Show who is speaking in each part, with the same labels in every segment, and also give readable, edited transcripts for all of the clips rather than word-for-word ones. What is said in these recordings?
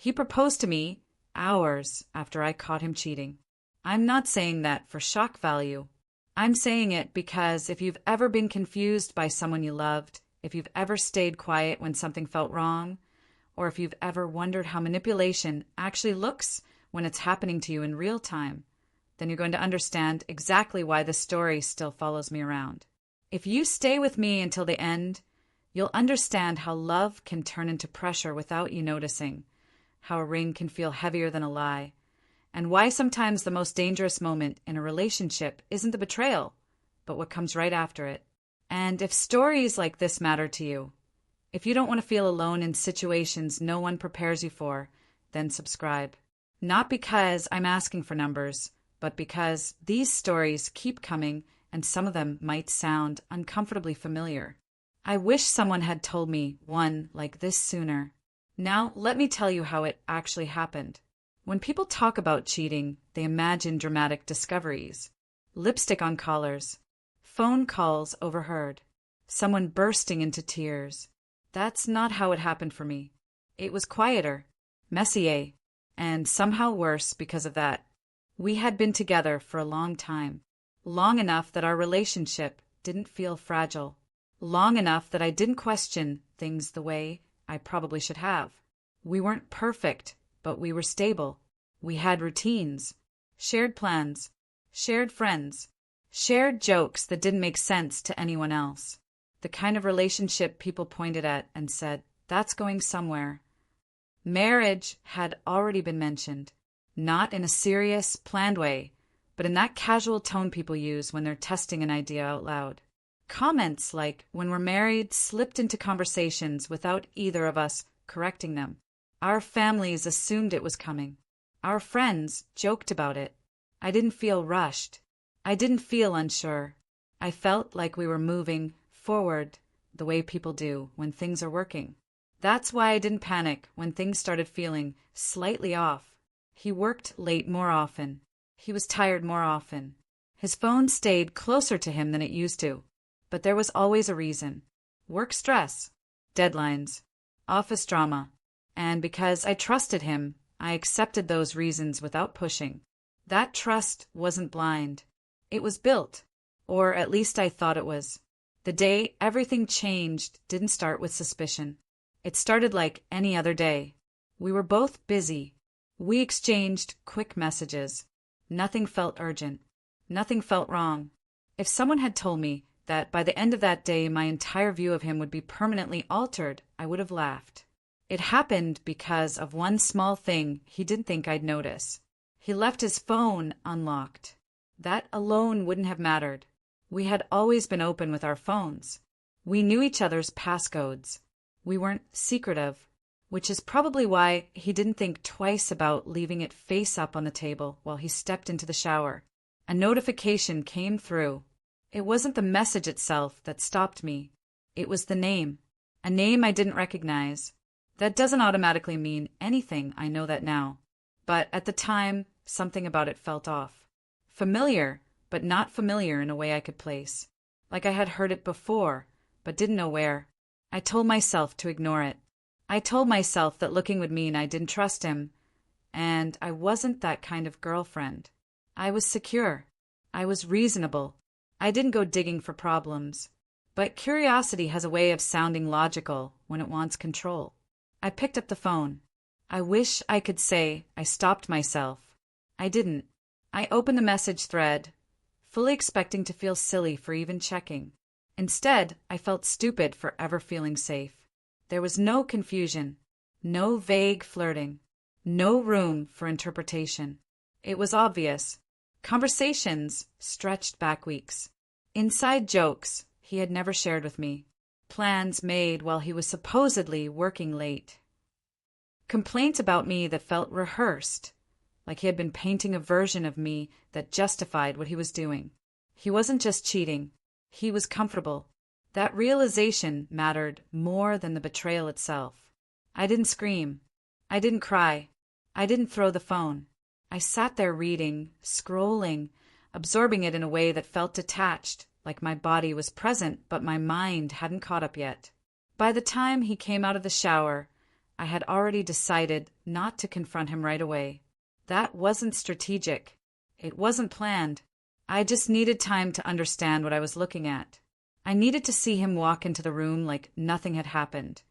Speaker 1: He proposed to me hours after I caught him cheating. I'm not saying that for shock value. I'm saying it because if you've ever been confused by someone you loved, if you've ever stayed quiet when something felt wrong, or if you've ever wondered how manipulation actually looks when it's happening to you in real time, then you're going to understand exactly why the story still follows me around. If you stay with me until the end, you'll understand how love can turn into pressure without you noticing, how a ring can feel heavier than a lie, and why sometimes the most dangerous moment in a relationship isn't the betrayal, but what comes right after it. And if stories like this matter to you, if you don't want to feel alone in situations no one prepares you for, then subscribe. Not because I'm asking for numbers, but because these stories keep coming and some of them might sound uncomfortably familiar. I wish someone had told me one like this sooner. Now, let me tell you how it actually happened. When people talk about cheating, they imagine dramatic discoveries. Lipstick on collars, phone calls overheard, someone bursting into tears. That's not how it happened for me. It was quieter, messier, and somehow worse because of that. We had been together for a long time, long enough that our relationship didn't feel fragile, long enough that I didn't question things the way I probably should have. We weren't perfect, but we were stable. We had routines, shared plans, shared friends, shared jokes that didn't make sense to anyone else. The kind of relationship people pointed at and said, "That's going somewhere." Marriage had already been mentioned, not in a serious, planned way, but in that casual tone people use when they're testing an idea out loud. Comments like, "when we're married," slipped into conversations without either of us correcting them. Our families assumed it was coming. Our friends joked about it. I didn't feel rushed. I didn't feel unsure. I felt like we were moving forward the way people do when things are working. That's why I didn't panic when things started feeling slightly off. He worked late more often. He was tired more often. His phone stayed closer to him than it used to. But there was always a reason. Work stress, deadlines, office drama. And because I trusted him, I accepted those reasons without pushing. That trust wasn't blind. It was built, or at least I thought it was. The day everything changed didn't start with suspicion. It started like any other day. We were both busy. We exchanged quick messages. Nothing felt urgent. Nothing felt wrong. If someone had told me that by the end of that day my entire view of him would be permanently altered, I would have laughed. It happened because of one small thing he didn't think I'd notice. He left his phone unlocked. That alone wouldn't have mattered. We had always been open with our phones. We knew each other's passcodes. We weren't secretive, which is probably why he didn't think twice about leaving it face up on the table while he stepped into the shower. A notification came through. It wasn't the message itself that stopped me. It was the name. A name I didn't recognize. That doesn't automatically mean anything, I know that now. But at the time, something about it felt off. Familiar, but not familiar in a way I could place. Like I had heard it before, but didn't know where. I told myself to ignore it. I told myself that looking would mean I didn't trust him. And I wasn't that kind of girlfriend. I was secure. I was reasonable. I didn't go digging for problems. But curiosity has a way of sounding logical when it wants control. I picked up the phone. I wish I could say I stopped myself. I didn't. I opened the message thread, fully expecting to feel silly for even checking. Instead, I felt stupid for ever feeling safe. There was no confusion, no vague flirting, no room for interpretation. It was obvious. Conversations stretched back weeks. Inside jokes he had never shared with me. Plans made while he was supposedly working late. Complaints about me that felt rehearsed, like he had been painting a version of me that justified what he was doing. He wasn't just cheating. He was comfortable. That realization mattered more than the betrayal itself. I didn't scream. I didn't cry. I didn't throw the phone. I sat there reading, scrolling, absorbing it in a way that felt detached, like my body was present but my mind hadn't caught up yet. By the time he came out of the shower, I had already decided not to confront him right away. That wasn't strategic. It wasn't planned. I just needed time to understand what I was looking at. I needed to see him walk into the room like nothing had happened,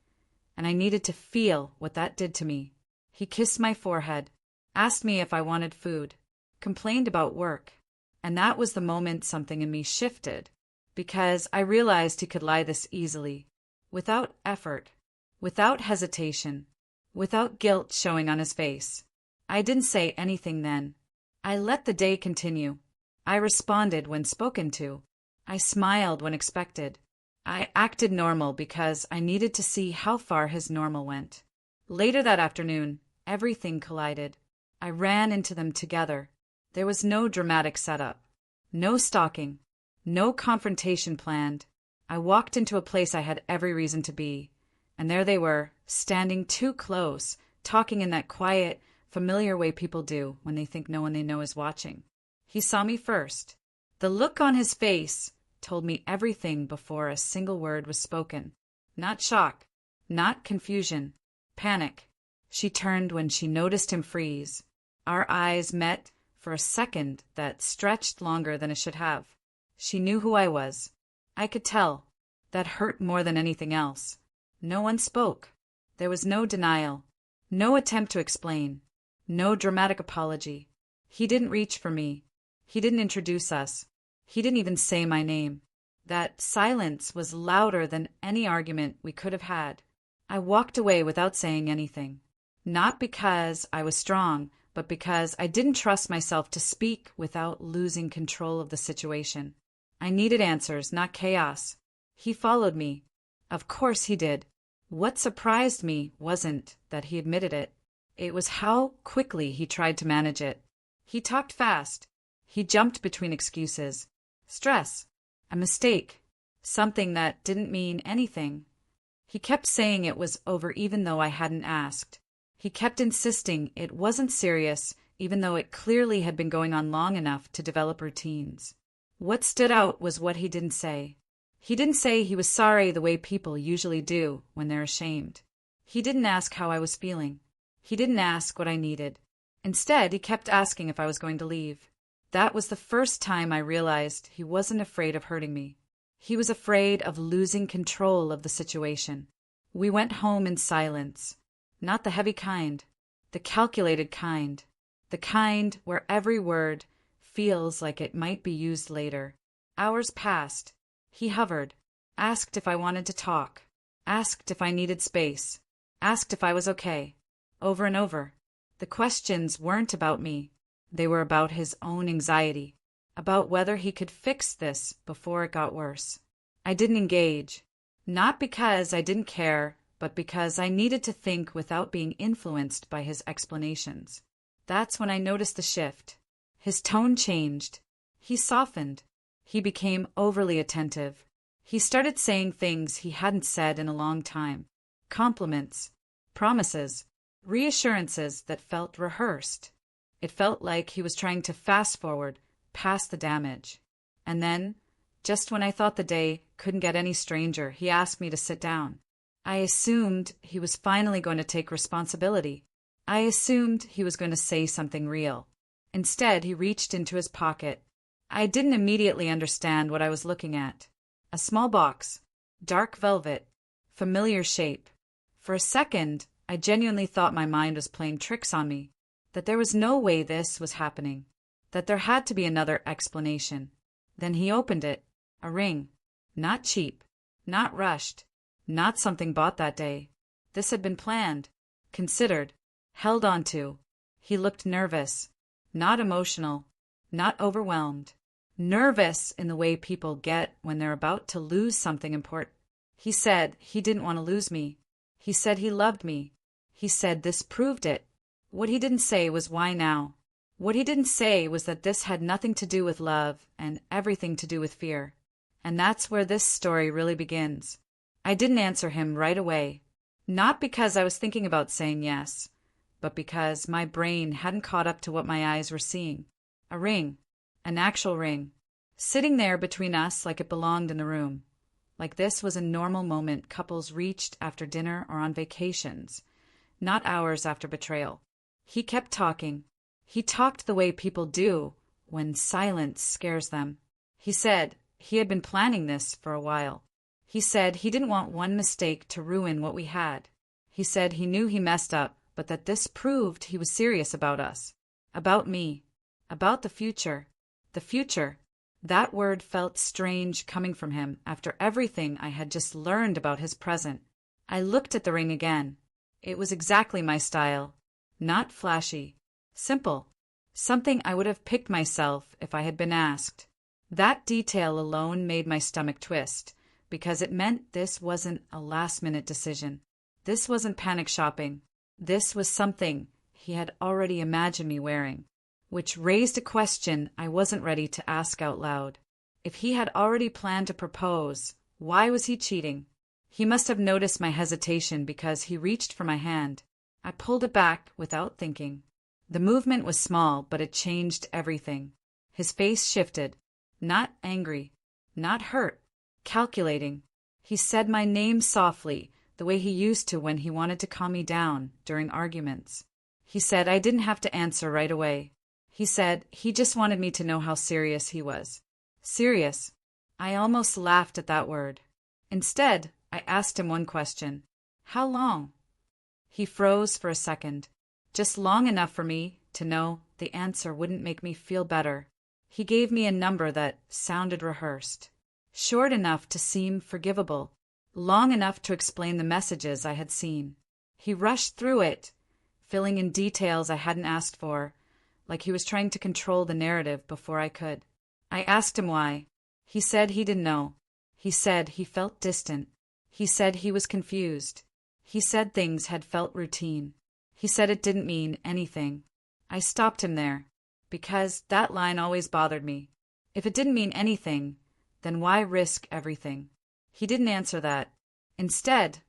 Speaker 1: and I needed to feel what that did to me. He kissed my forehead, asked me if I wanted food, complained about work, and that was the moment something in me shifted, because I realized he could lie this easily, without effort, without hesitation, without guilt showing on his face. I didn't say anything then. I let the day continue. I responded when spoken to. I smiled when expected. I acted normal because I needed to see how far his normal went. Later that afternoon, everything collided. I ran into them together. There was no dramatic setup, no stalking, no confrontation planned. I walked into a place I had every reason to be, and there they were, standing too close, talking in that quiet, familiar way people do when they think no one they know is watching. He saw me first. The look on his face told me everything before a single word was spoken. Not shock, not confusion, panic. She turned when she noticed him freeze. Our eyes met for a second that stretched longer than it should have. She knew who I was. I could tell. That hurt more than anything else. No one spoke. There was no denial, no attempt to explain, no dramatic apology. He didn't reach for me. He didn't introduce us. He didn't even say my name. That silence was louder than any argument we could have had. I walked away without saying anything. Not because I was strong, but because I didn't trust myself to speak without losing control of the situation. I needed answers, not chaos. He followed me. Of course he did. What surprised me wasn't that he admitted it. It was how quickly he tried to manage it. He talked fast. He jumped between excuses. Stress. A mistake. Something that didn't mean anything. He kept saying it was over even though I hadn't asked. He kept insisting it wasn't serious even though it clearly had been going on long enough to develop routines. What stood out was what he didn't say. He didn't say he was sorry the way people usually do when they're ashamed. He didn't ask how I was feeling. He didn't ask what I needed. Instead, he kept asking if I was going to leave. That was the first time I realized he wasn't afraid of hurting me. He was afraid of losing control of the situation. We went home in silence. Not the heavy kind. The calculated kind. The kind where every word feels like it might be used later. Hours passed. He hovered. Asked if I wanted to talk. Asked if I needed space. Asked if I was okay. Over and over. The questions weren't about me. They were about his own anxiety, about whether he could fix this before it got worse. I didn't engage, not because I didn't care, but because I needed to think without being influenced by his explanations. That's when I noticed the shift. His tone changed. He softened. He became overly attentive. He started saying things he hadn't said in a long time. Compliments, promises, reassurances that felt rehearsed. It felt like he was trying to fast forward past the damage. And then, just when I thought the day couldn't get any stranger, he asked me to sit down. I assumed he was finally going to take responsibility. I assumed he was going to say something real. Instead, he reached into his pocket. I didn't immediately understand what I was looking at. A small box, dark velvet, familiar shape. For a second, I genuinely thought my mind was playing tricks on me. That there was no way this was happening, that there had to be another explanation. Then he opened it. A ring. Not cheap, not rushed, not something bought that day. This had been planned, considered, held on to. He looked nervous, not emotional, not overwhelmed. Nervous in the way people get when they're about to lose something important. He said he didn't want to lose me. He said he loved me. He said this proved it. What he didn't say was why now. What he didn't say was that this had nothing to do with love and everything to do with fear. And that's where this story really begins. I didn't answer him right away. Not because I was thinking about saying yes, but because my brain hadn't caught up to what my eyes were seeing. A ring. An actual ring. Sitting there between us like it belonged in the room. Like this was a normal moment couples reached after dinner or on vacations. not hours after betrayal. He kept talking. He talked the way people do when silence scares them. He said he had been planning this for a while. He said he didn't want one mistake to ruin what we had. He said he knew he messed up, but that this proved he was serious about us, about me, about the future. The future. That word felt strange coming from him after everything I had just learned about his present. I looked at the ring again. It was exactly my style. Not flashy. Simple. Something I would have picked myself if I had been asked. That detail alone made my stomach twist, because it meant this wasn't a last-minute decision. This wasn't panic shopping. This was something he had already imagined me wearing, which raised a question I wasn't ready to ask out loud. If he had already planned to propose, why was he cheating? He must have noticed my hesitation because he reached for my hand. I pulled it back without thinking. The movement was small, but it changed everything. His face shifted. Not angry, not hurt, calculating. He said my name softly, the way he used to when he wanted to calm me down during arguments. He said I didn't have to answer right away. He said he just wanted me to know how serious he was. Serious. I almost laughed at that word. Instead, I asked him one question. How long? He froze for a second. Just long enough for me to know the answer wouldn't make me feel better. He gave me a number that sounded rehearsed. Short enough to seem forgivable. Long enough to explain the messages I had seen. He rushed through it, filling in details I hadn't asked for, like he was trying to control the narrative before I could. I asked him why. He said he didn't know. He said he felt distant. He said he was confused. He said things had felt routine. He said it didn't mean anything. I stopped him there, because that line always bothered me. If it didn't mean anything, then why risk everything? He didn't answer that. Instead,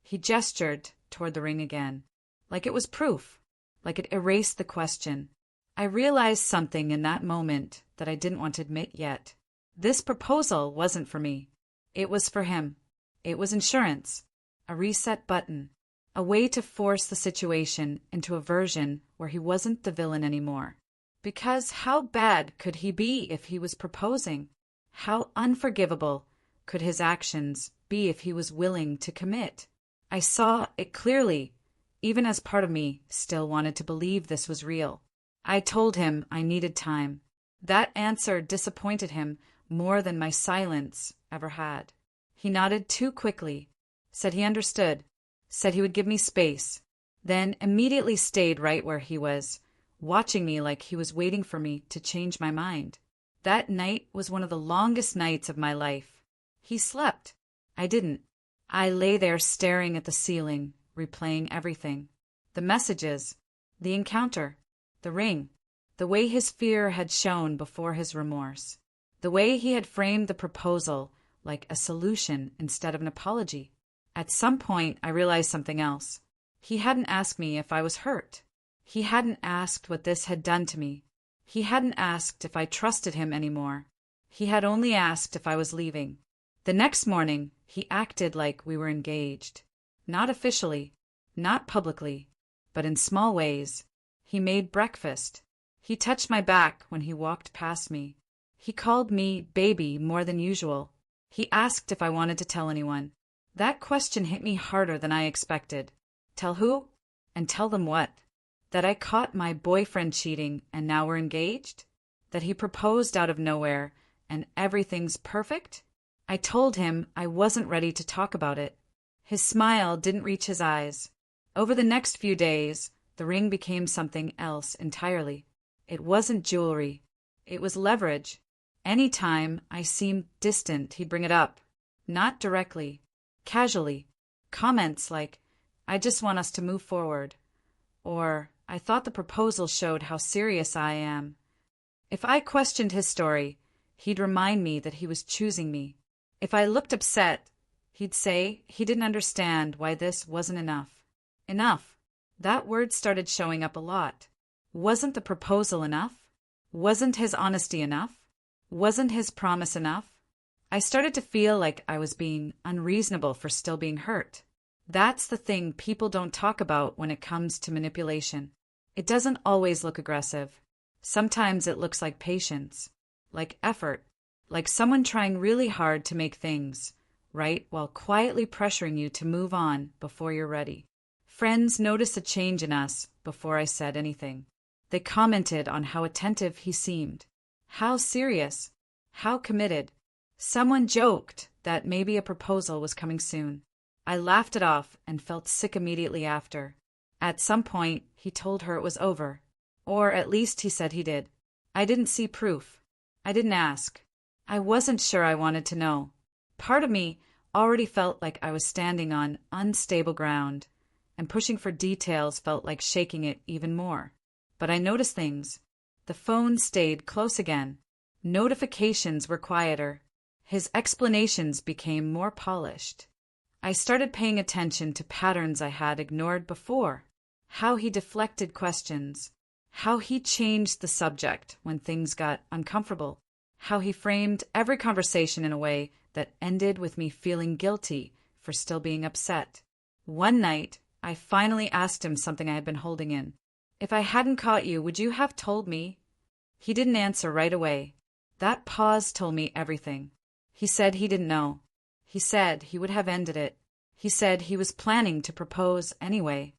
Speaker 1: he gestured toward the ring again, like it was proof, like it erased the question. I realized something in that moment that I didn't want to admit yet. This proposal wasn't for me. It was for him. It was insurance, a reset button, a way to force the situation into a version where he wasn't the villain anymore. Because how bad could he be if he was proposing? How unforgivable could his actions be if he was willing to commit? I saw it clearly, even as part of me still wanted to believe this was real. I told him I needed time. That answer disappointed him more than my silence ever had. He nodded too quickly, said he understood, said he would give me space, then immediately stayed right where he was, watching me like he was waiting for me to change my mind. That night was one of the longest nights of my life. He slept. I didn't. I lay there staring at the ceiling, replaying everything. The messages, the encounter, the ring, the way his fear had shown before his remorse, the way he had framed the proposal like a solution instead of an apology. At some point, I realized something else. He hadn't asked me if I was hurt. He hadn't asked what this had done to me. He hadn't asked if I trusted him anymore. He had only asked if I was leaving. The next morning, he acted like we were engaged. Not officially, not publicly, but in small ways. He made breakfast. He touched my back when he walked past me. He called me baby more than usual. He asked if I wanted to tell anyone. That question hit me harder than I expected. Tell who? And tell them what? That I caught my boyfriend cheating and now we're engaged? That he proposed out of nowhere and everything's perfect? I told him I wasn't ready to talk about it. His smile didn't reach his eyes. Over the next few days, the ring became something else entirely. It wasn't jewelry. It was leverage. Any time I seemed distant, he'd bring it up. Not directly. Casually. Comments like, I just want us to move forward. Or, I thought the proposal showed how serious I am. If I questioned his story, he'd remind me that he was choosing me. If I looked upset, he'd say he didn't understand why this wasn't enough. Enough. That word started showing up a lot. Wasn't the proposal enough? Wasn't his honesty enough? Wasn't his promise enough? I started to feel like I was being unreasonable for still being hurt. That's the thing people don't talk about when it comes to manipulation. It doesn't always look aggressive. Sometimes it looks like patience, like effort, like someone trying really hard to make things right while quietly pressuring you to move on before you're ready. Friends noticed a change in us before I said anything. They commented on how attentive he seemed, how serious, how committed. Someone joked that maybe a proposal was coming soon. I laughed it off and felt sick immediately after. At some point, he told her it was over. Or at least he said he did. I didn't see proof. I didn't ask. I wasn't sure I wanted to know. Part of me already felt like I was standing on unstable ground, and pushing for details felt like shaking it even more. But I noticed things. The phone stayed close again. Notifications were quieter. His explanations became more polished. I started paying attention to patterns I had ignored before. How he deflected questions. How he changed the subject when things got uncomfortable. How he framed every conversation in a way that ended with me feeling guilty for still being upset. One night, I finally asked him something I had been holding in. If I hadn't caught you, would you have told me? He didn't answer right away. That pause told me everything. He said he didn't know. He said he would have ended it. He said he was planning to propose anyway.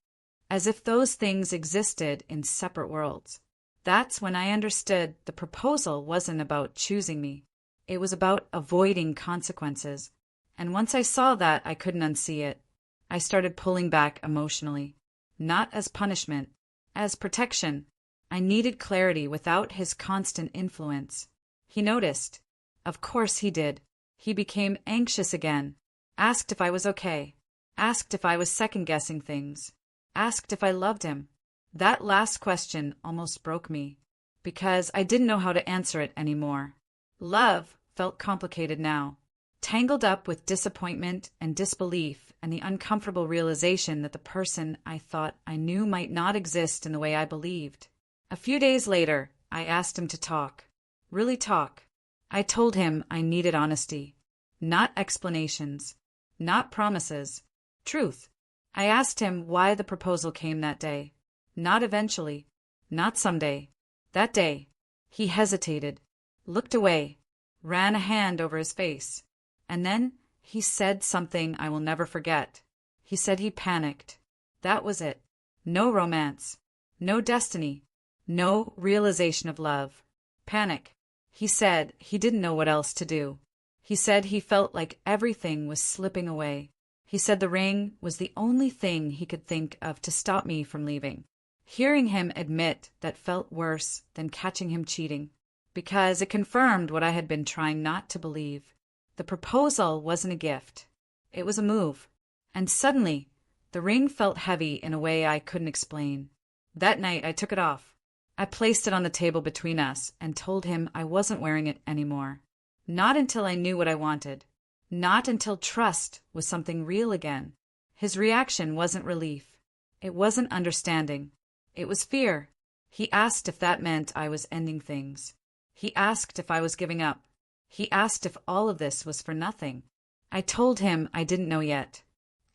Speaker 1: As if those things existed in separate worlds. That's when I understood the proposal wasn't about choosing me. It was about avoiding consequences. And once I saw that, I couldn't unsee it. I started pulling back emotionally. Not as punishment, as protection. I needed clarity without his constant influence. He noticed. Of course he did. He became anxious again. Asked if I was okay. Asked if I was second-guessing things. Asked if I loved him. That last question almost broke me, because I didn't know how to answer it anymore. Love felt complicated now, tangled up with disappointment and disbelief and the uncomfortable realization that the person I thought I knew might not exist in the way I believed. A few days later, I asked him to talk. Really talk. I told him I needed honesty. Not explanations. Not promises. Truth. I asked him why the proposal came that day. Not eventually. Not someday. That day. He hesitated. Looked away. Ran a hand over his face. And then he said something I will never forget. He said he panicked. That was it. No romance. No destiny. No realization of love. Panic. He said he didn't know what else to do. He said he felt like everything was slipping away. He said the ring was the only thing he could think of to stop me from leaving. Hearing him admit that felt worse than catching him cheating, because it confirmed what I had been trying not to believe. The proposal wasn't a gift. It was a move. And suddenly, the ring felt heavy in a way I couldn't explain. That night, I took it off. I placed it on the table between us and told him I wasn't wearing it anymore. Not until I knew what I wanted. Not until trust was something real again. His reaction wasn't relief. It wasn't understanding. It was fear. He asked if that meant I was ending things. He asked if I was giving up. He asked if all of this was for nothing. I told him I didn't know yet.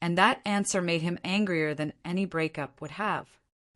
Speaker 1: And that answer made him angrier than any breakup would have.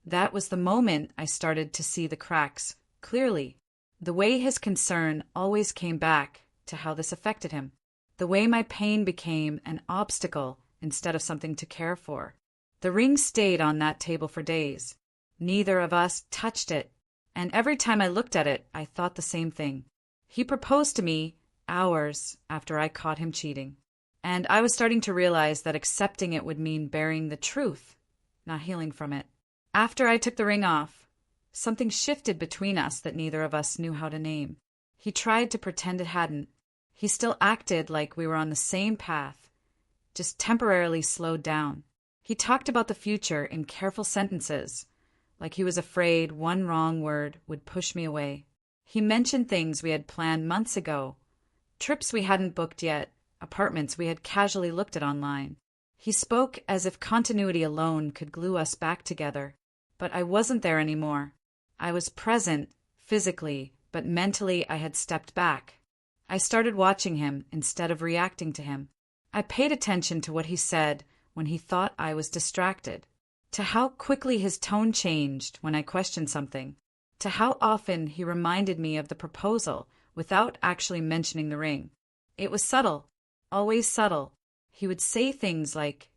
Speaker 1: That was the moment I started to see the cracks clearly. The way his concern always came back to how this affected him. The way my pain became an obstacle instead of something to care for. The ring stayed on that table for days. Neither of us touched it, and every time I looked at it, I thought the same thing. He proposed to me hours after I caught him cheating, and I was starting to realize that accepting it would mean bearing the truth, not healing from it. After I took the ring off, something shifted between us that neither of us knew how to name. He tried to pretend it hadn't. He still acted like we were on the same path, just temporarily slowed down. He talked about the future in careful sentences, like he was afraid one wrong word would push me away. He mentioned things we had planned months ago, trips we hadn't booked yet, apartments we had casually looked at online. He spoke as if continuity alone could glue us back together, but I wasn't there anymore. I was present, physically, but mentally I had stepped back. I started watching him instead of reacting to him. I paid attention to what he said when he thought I was distracted, to how quickly his tone changed when I questioned something, to how often he reminded me of the proposal without actually mentioning the ring. It was subtle, always subtle. He would say things like,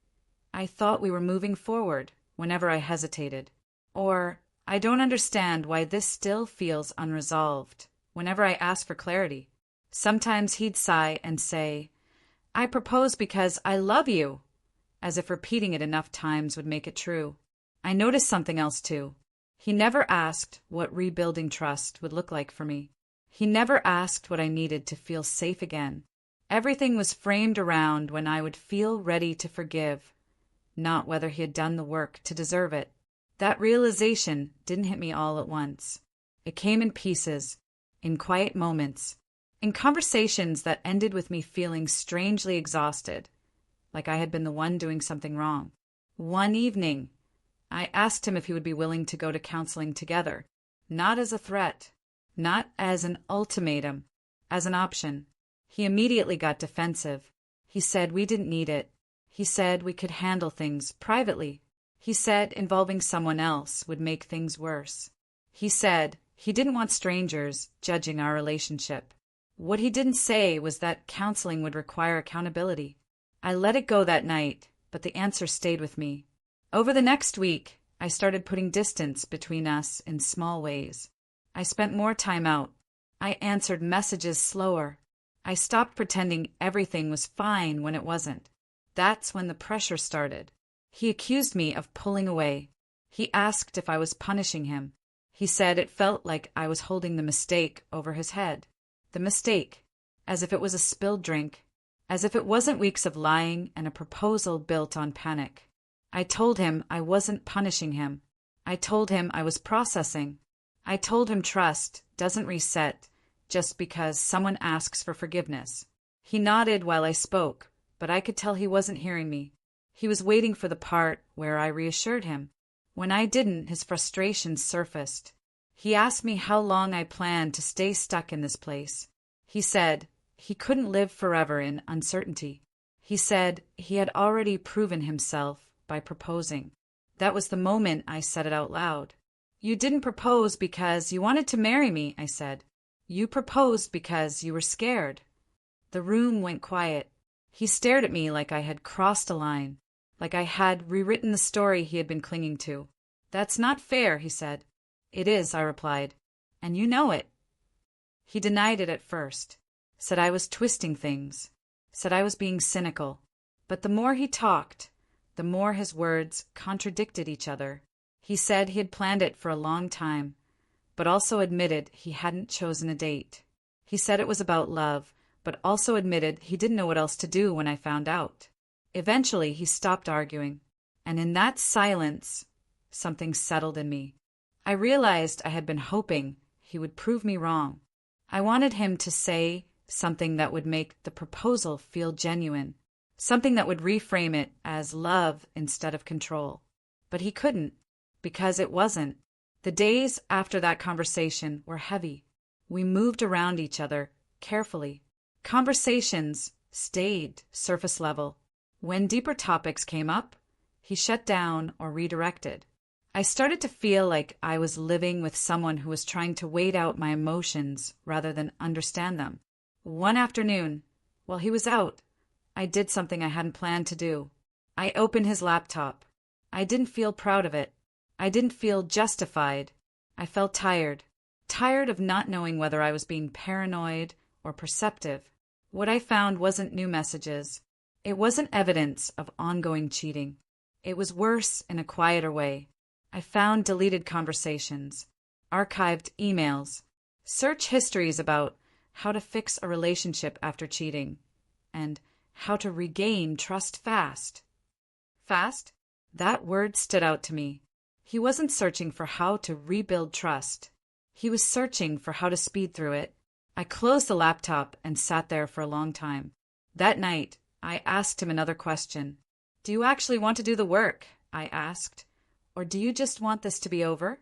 Speaker 1: "I thought we were moving forward," whenever I hesitated, or "I don't understand why this still feels unresolved," whenever I asked for clarity. Sometimes he'd sigh and say, "I propose because I love you," as if repeating it enough times would make it true. I noticed something else too. He never asked what rebuilding trust would look like for me. He never asked what I needed to feel safe again. Everything was framed around when I would feel ready to forgive, not whether he had done the work to deserve it. That realization didn't hit me all at once. It came in pieces, in quiet moments, in conversations that ended with me feeling strangely exhausted, like I had been the one doing something wrong. One evening, I asked him if he would be willing to go to counseling together, not as a threat, not as an ultimatum, as an option. He immediately got defensive. He said we didn't need it. He said we could handle things privately. He said involving someone else would make things worse. He said he didn't want strangers judging our relationship. What he didn't say was that counseling would require accountability. I let it go that night, but the answer stayed with me. Over the next week, I started putting distance between us in small ways. I spent more time out. I answered messages slower. I stopped pretending everything was fine when it wasn't. That's when the pressure started. He accused me of pulling away. He asked if I was punishing him. He said it felt like I was holding the mistake over his head. The mistake, as if it was a spilled drink, as if it wasn't weeks of lying and a proposal built on panic. I told him I wasn't punishing him. I told him I was processing. I told him trust doesn't reset just because someone asks for forgiveness. He nodded while I spoke, but I could tell he wasn't hearing me. He was waiting for the part where I reassured him. When I didn't, his frustration surfaced. He asked me how long I planned to stay stuck in this place. He said he couldn't live forever in uncertainty. He said he had already proven himself by proposing. That was the moment I said it out loud. "You didn't propose because you wanted to marry me," I said. "You proposed because you were scared." The room went quiet. He stared at me like I had crossed a line, like I had rewritten the story he had been clinging to. "That's not fair," he said. "It is," I replied, "and you know it." He denied it at first, said I was twisting things, said I was being cynical. But the more he talked, the more his words contradicted each other. He said he had planned it for a long time, but also admitted he hadn't chosen a date. He said it was about love, but also admitted he didn't know what else to do when I found out. Eventually, he stopped arguing, and in that silence, something settled in me. I realized I had been hoping he would prove me wrong. I wanted him to say something that would make the proposal feel genuine, something that would reframe it as love instead of control. But he couldn't, because it wasn't. The days after that conversation were heavy. We moved around each other carefully. Conversations stayed surface level. When deeper topics came up, he shut down or redirected. I started to feel like I was living with someone who was trying to wait out my emotions rather than understand them. One afternoon, while he was out, I did something I hadn't planned to do. I opened his laptop. I didn't feel proud of it. I didn't feel justified. I felt tired. Tired of not knowing whether I was being paranoid or perceptive. What I found wasn't new messages. It wasn't evidence of ongoing cheating. It was worse in a quieter way. I found deleted conversations, archived emails, search histories about how to fix a relationship after cheating, and how to regain trust fast. Fast? That word stood out to me. He wasn't searching for how to rebuild trust. He was searching for how to speed through it. I closed the laptop and sat there for a long time. That night, I asked him another question. "Do you actually want to do the work?" I asked. "Or do you just want this to be over?"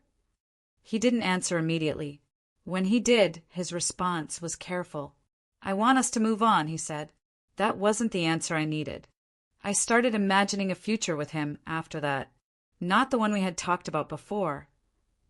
Speaker 1: He didn't answer immediately. When he did, his response was careful. "I want us to move on," he said. That wasn't the answer I needed. I started imagining a future with him after that. Not the one we had talked about before,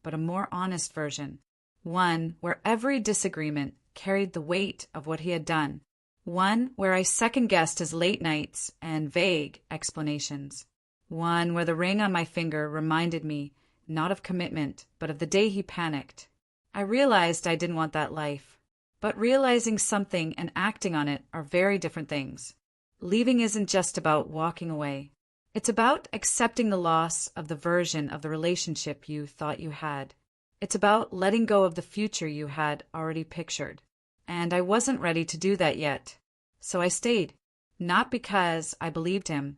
Speaker 1: but a more honest version. One where every disagreement carried the weight of what he had done. One where I second-guessed his late nights and vague explanations. One where the ring on my finger reminded me not of commitment, but of the day he panicked. I realized I didn't want that life. But realizing something and acting on it are very different things. Leaving isn't just about walking away. It's about accepting the loss of the version of the relationship you thought you had. It's about letting go of the future you had already pictured. And I wasn't ready to do that yet. So I stayed. Not because I believed him,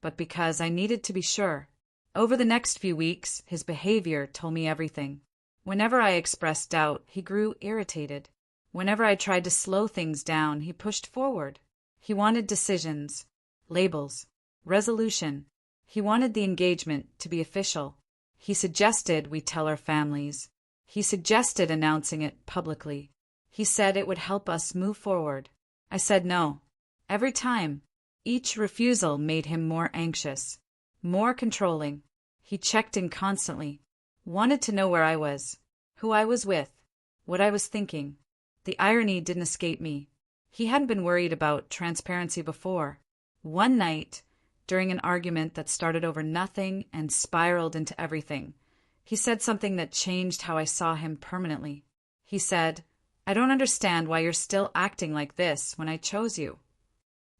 Speaker 1: but because I needed to be sure. Over the next few weeks, his behavior told me everything. Whenever I expressed doubt, he grew irritated. Whenever I tried to slow things down, he pushed forward. He wanted decisions, labels, resolution. He wanted the engagement to be official. He suggested we tell our families. He suggested announcing it publicly. He said it would help us move forward. I said no. Every time. Each refusal made him more anxious, more controlling. He checked in constantly, wanted to know where I was, who I was with, what I was thinking. The irony didn't escape me. He hadn't been worried about transparency before. One night, during an argument that started over nothing and spiraled into everything, he said something that changed how I saw him permanently. He said, "I don't understand why you're still acting like this when I chose you."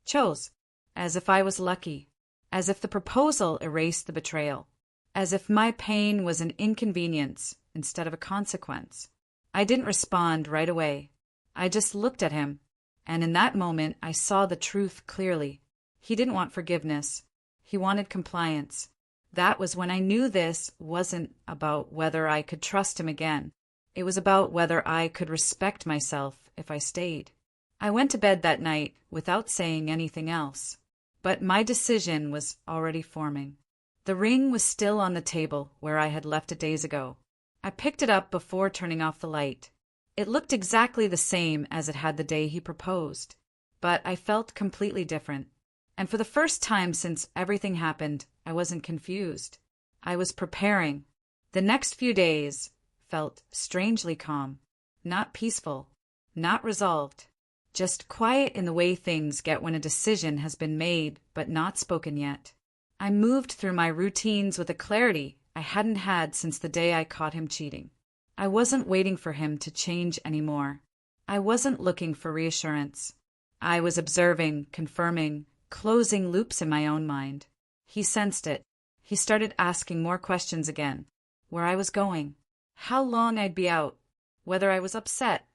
Speaker 1: Chose. As if I was lucky. As if the proposal erased the betrayal. As if my pain was an inconvenience instead of a consequence. I didn't respond right away. I just looked at him, and in that moment I saw the truth clearly. He didn't want forgiveness. He wanted compliance. That was when I knew this wasn't about whether I could trust him again. It was about whether I could respect myself if I stayed. I went to bed that night without saying anything else. But my decision was already forming. The ring was still on the table where I had left it days ago. I picked it up before turning off the light. It looked exactly the same as it had the day he proposed. But I felt completely different. And for the first time since everything happened, I wasn't confused. I was preparing. The next few days felt strangely calm. Not peaceful. Not resolved. Just quiet in the way things get when a decision has been made but not spoken yet. I moved through my routines with a clarity I hadn't had since the day I caught him cheating. I wasn't waiting for him to change anymore. I wasn't looking for reassurance. I was observing, confirming, closing loops in my own mind. He sensed it. He started asking more questions again. Where I was going. How long I'd be out. Whether I was upset.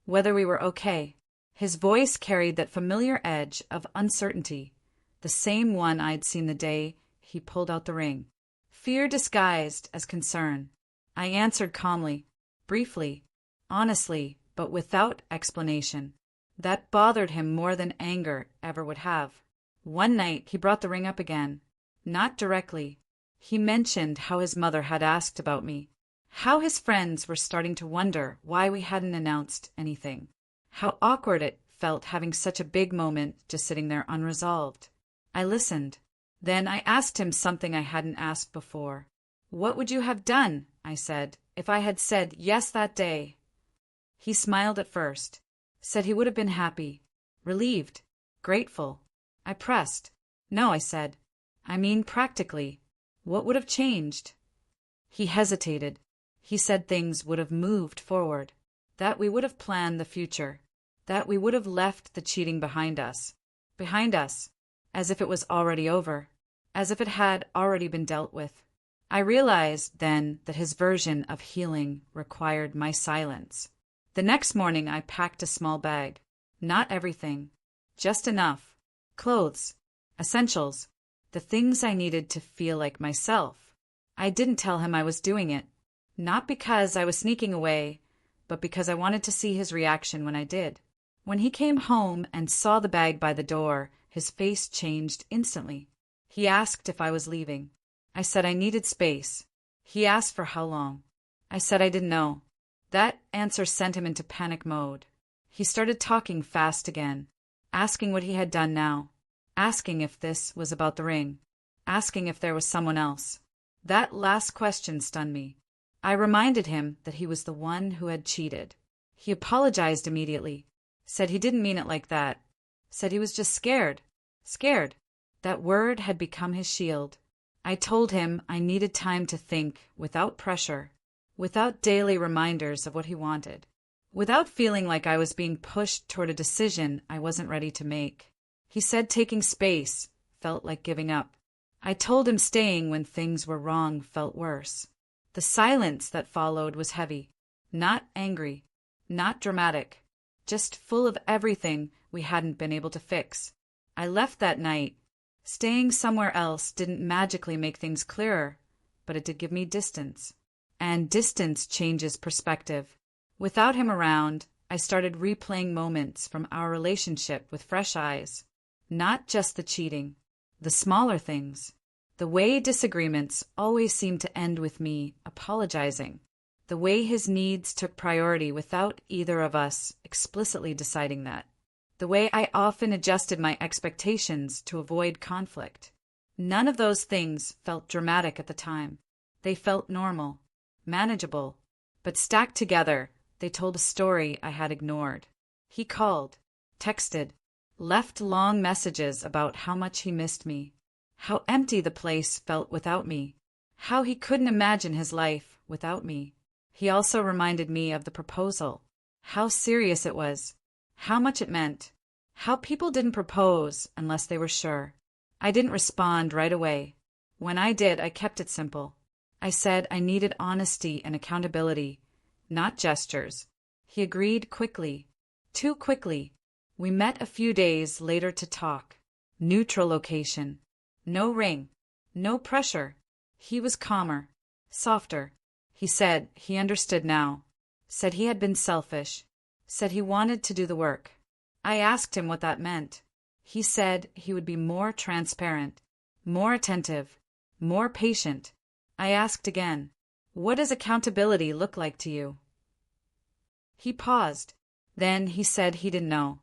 Speaker 1: Whether we were okay. His voice carried that familiar edge of uncertainty, the same one I'd seen the day he pulled out the ring. Fear disguised as concern. I answered calmly, briefly, honestly, but without explanation. That bothered him more than anger ever would have. One night he brought the ring up again. Not directly. He mentioned how his mother had asked about me, how his friends were starting to wonder why we hadn't announced anything. How awkward it felt having such a big moment just sitting there unresolved. I listened. Then I asked him something I hadn't asked before. "What would you have done," I said, "if I had said yes that day?" He smiled at first, said he would have been happy, relieved, grateful. I pressed. "No," I said. "I mean practically. What would have changed?" He hesitated. He said things would have moved forward, that we would have planned the future, that we would have left the cheating behind us, as if it was already over, as if it had already been dealt with. I realized then that his version of healing required my silence. The next morning I packed a small bag. Not everything, just enough. Clothes, essentials, the things I needed to feel like myself. I didn't tell him I was doing it, not because I was sneaking away, but because I wanted to see his reaction when I did. When he came home and saw the bag by the door, his face changed instantly. He asked if I was leaving. I said I needed space. He asked for how long. I said I didn't know. That answer sent him into panic mode. He started talking fast again, asking what he had done now, asking if this was about the ring, asking if there was someone else. That last question stunned me. I reminded him that he was the one who had cheated. He apologized immediately, said he didn't mean it like that, said he was just scared. Scared. That word had become his shield. I told him I needed time to think without pressure, without daily reminders of what he wanted, without feeling like I was being pushed toward a decision I wasn't ready to make. He said taking space felt like giving up. I told him staying when things were wrong felt worse. The silence that followed was heavy, not angry, not dramatic, just full of everything we hadn't been able to fix. I left that night. Staying somewhere else didn't magically make things clearer, but it did give me distance. And distance changes perspective. Without him around, I started replaying moments from our relationship with fresh eyes. Not just the cheating, the smaller things. The way disagreements always seemed to end with me apologizing. The way his needs took priority without either of us explicitly deciding that. The way I often adjusted my expectations to avoid conflict. None of those things felt dramatic at the time. They felt normal, manageable, but stacked together, they told a story I had ignored. He called, texted, left long messages about how much he missed me, how empty the place felt without me, how he couldn't imagine his life without me. He also reminded me of the proposal, how serious it was, how much it meant, how people didn't propose unless they were sure. I didn't respond right away. When I did, I kept it simple. I said I needed honesty and accountability, not gestures. He agreed quickly, too quickly. We met a few days later to talk. Neutral location. No ring. No pressure. He was calmer, softer. He said he understood now. Said he had been selfish. Said he wanted to do the work. I asked him what that meant. He said he would be more transparent, more attentive, more patient. I asked again, what does accountability look like to you? He paused. Then he said he didn't know.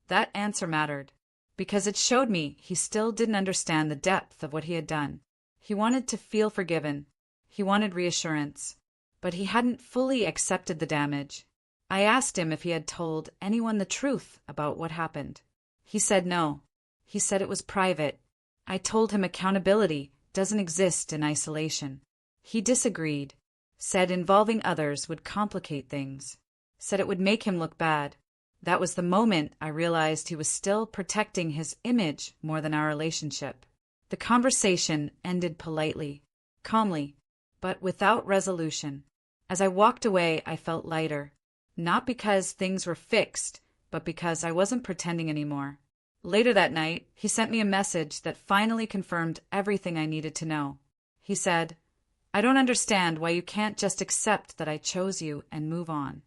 Speaker 1: That answer mattered, because it showed me he still didn't understand the depth of what he had done. He wanted to feel forgiven. He wanted reassurance. But he hadn't fully accepted the damage. I asked him if he had told anyone the truth about what happened. He said no. He said it was private. I told him accountability doesn't exist in isolation. He disagreed. Said involving others would complicate things. Said it would make him look bad. That was the moment I realized he was still protecting his image more than our relationship. The conversation ended politely, calmly, but without resolution. As I walked away, I felt lighter. Not because things were fixed, but because I wasn't pretending anymore. Later that night, he sent me a message that finally confirmed everything I needed to know. He said, I don't understand why you can't just accept that I chose you and move on.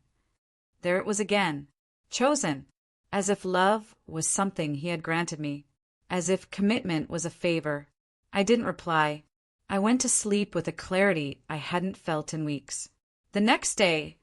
Speaker 1: There it was again. Chosen. As if love was something he had granted me. As if commitment was a favor. I didn't reply. I went to sleep with a clarity I hadn't felt in weeks. The next day,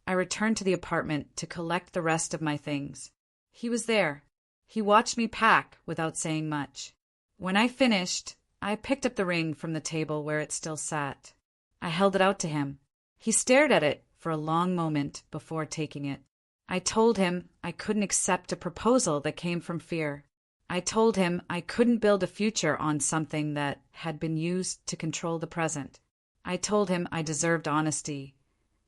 Speaker 1: I returned to the apartment to collect the rest of my things. He was there. He watched me pack without saying much. When I finished, I picked up the ring from the table where it still sat. I held it out to him. He stared at it for a long moment before taking it. I told him I couldn't accept a proposal that came from fear. I told him I couldn't build a future on something that had been used to control the present. I told him I deserved honesty,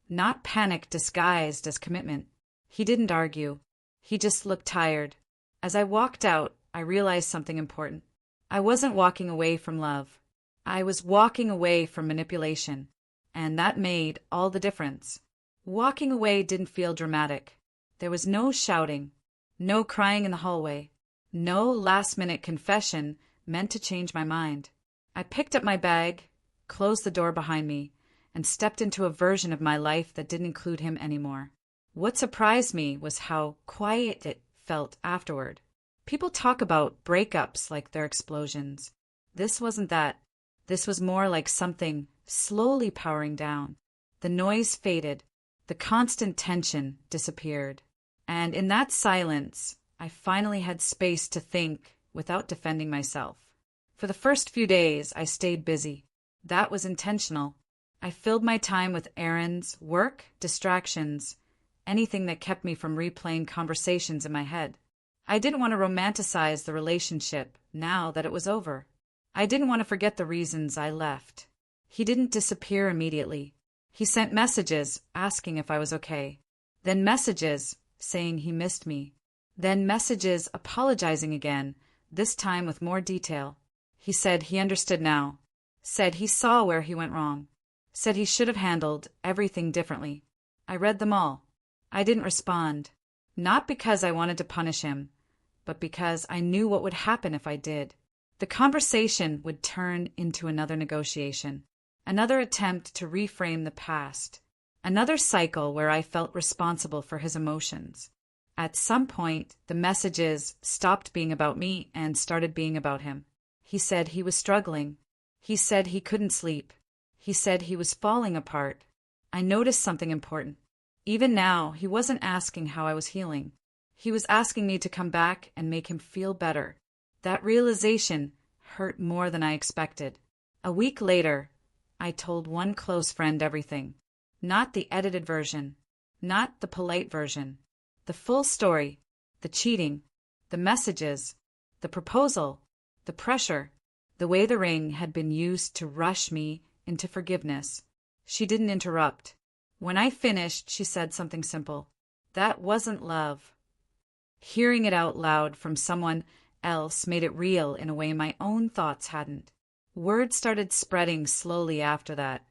Speaker 1: not panic disguised as commitment. He didn't argue. He just looked tired. As I walked out, I realized something important. I wasn't walking away from love. I was walking away from manipulation, and that made all the difference. Walking away didn't feel dramatic. There was no shouting, no crying in the hallway, no last-minute confession meant to change my mind. I picked up my bag, closed the door behind me, and stepped into a version of my life that didn't include him anymore. What surprised me was how quiet it felt afterward. People talk about breakups like they're explosions. This wasn't that. This was more like something slowly powering down. The noise faded. The constant tension disappeared. And in that silence, I finally had space to think without defending myself. For the first few days, I stayed busy. That was intentional. I filled my time with errands, work, distractions, anything that kept me from replaying conversations in my head. I didn't want to romanticize the relationship now that it was over. I didn't want to forget the reasons I left. He didn't disappear immediately. He sent messages asking if I was okay. Then messages saying he missed me. Then messages apologizing again, this time with more detail. He said he understood now. Said he saw where he went wrong. Said he should have handled everything differently. I read them all. I didn't respond. Not because I wanted to punish him, but because I knew what would happen if I did. The conversation would turn into another negotiation, another attempt to reframe the past, another cycle where I felt responsible for his emotions. At some point, the messages stopped being about me and started being about him. He said he was struggling. He said he couldn't sleep. He said he was falling apart. I noticed something important. Even now, he wasn't asking how I was healing. He was asking me to come back and make him feel better. That realization hurt more than I expected. A week later, I told one close friend everything. Not the edited version, not the polite version. The full story, the cheating, the messages, the proposal, the pressure, the way the ring had been used to rush me into forgiveness. She didn't interrupt. When I finished, she said something simple. That wasn't love. Hearing it out loud from someone else made it real in a way my own thoughts hadn't. Word started spreading slowly after that.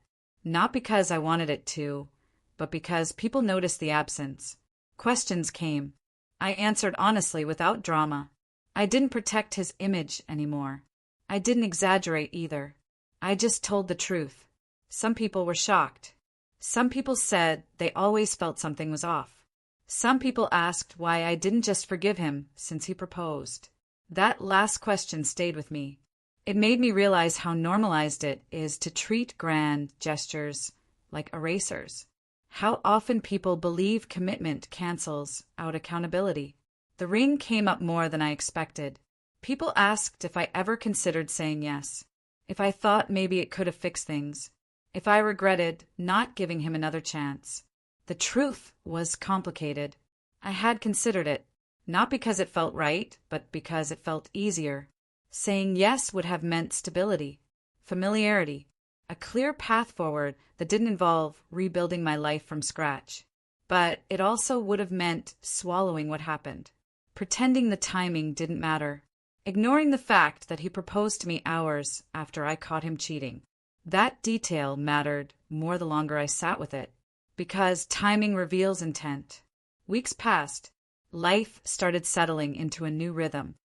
Speaker 1: Not because I wanted it to, but because people noticed the absence. Questions came. I answered honestly without drama. I didn't protect his image anymore. I didn't exaggerate either. I just told the truth. Some people were shocked. Some people said they always felt something was off. Some people asked why I didn't just forgive him since he proposed. That last question stayed with me. It made me realize how normalized it is to treat grand gestures like erasers. How often people believe commitment cancels out accountability. The ring came up more than I expected. People asked if I ever considered saying yes, if I thought maybe it could have fixed things, if I regretted not giving him another chance. The truth was complicated. I had considered it, not because it felt right, but because it felt easier. Saying yes would have meant stability, familiarity, a clear path forward that didn't involve rebuilding my life from scratch. But it also would have meant swallowing what happened, pretending the timing didn't matter, ignoring the fact that he proposed to me hours after I caught him cheating. That detail mattered more the longer I sat with it, because timing reveals intent. Weeks passed. Life started settling into a new rhythm.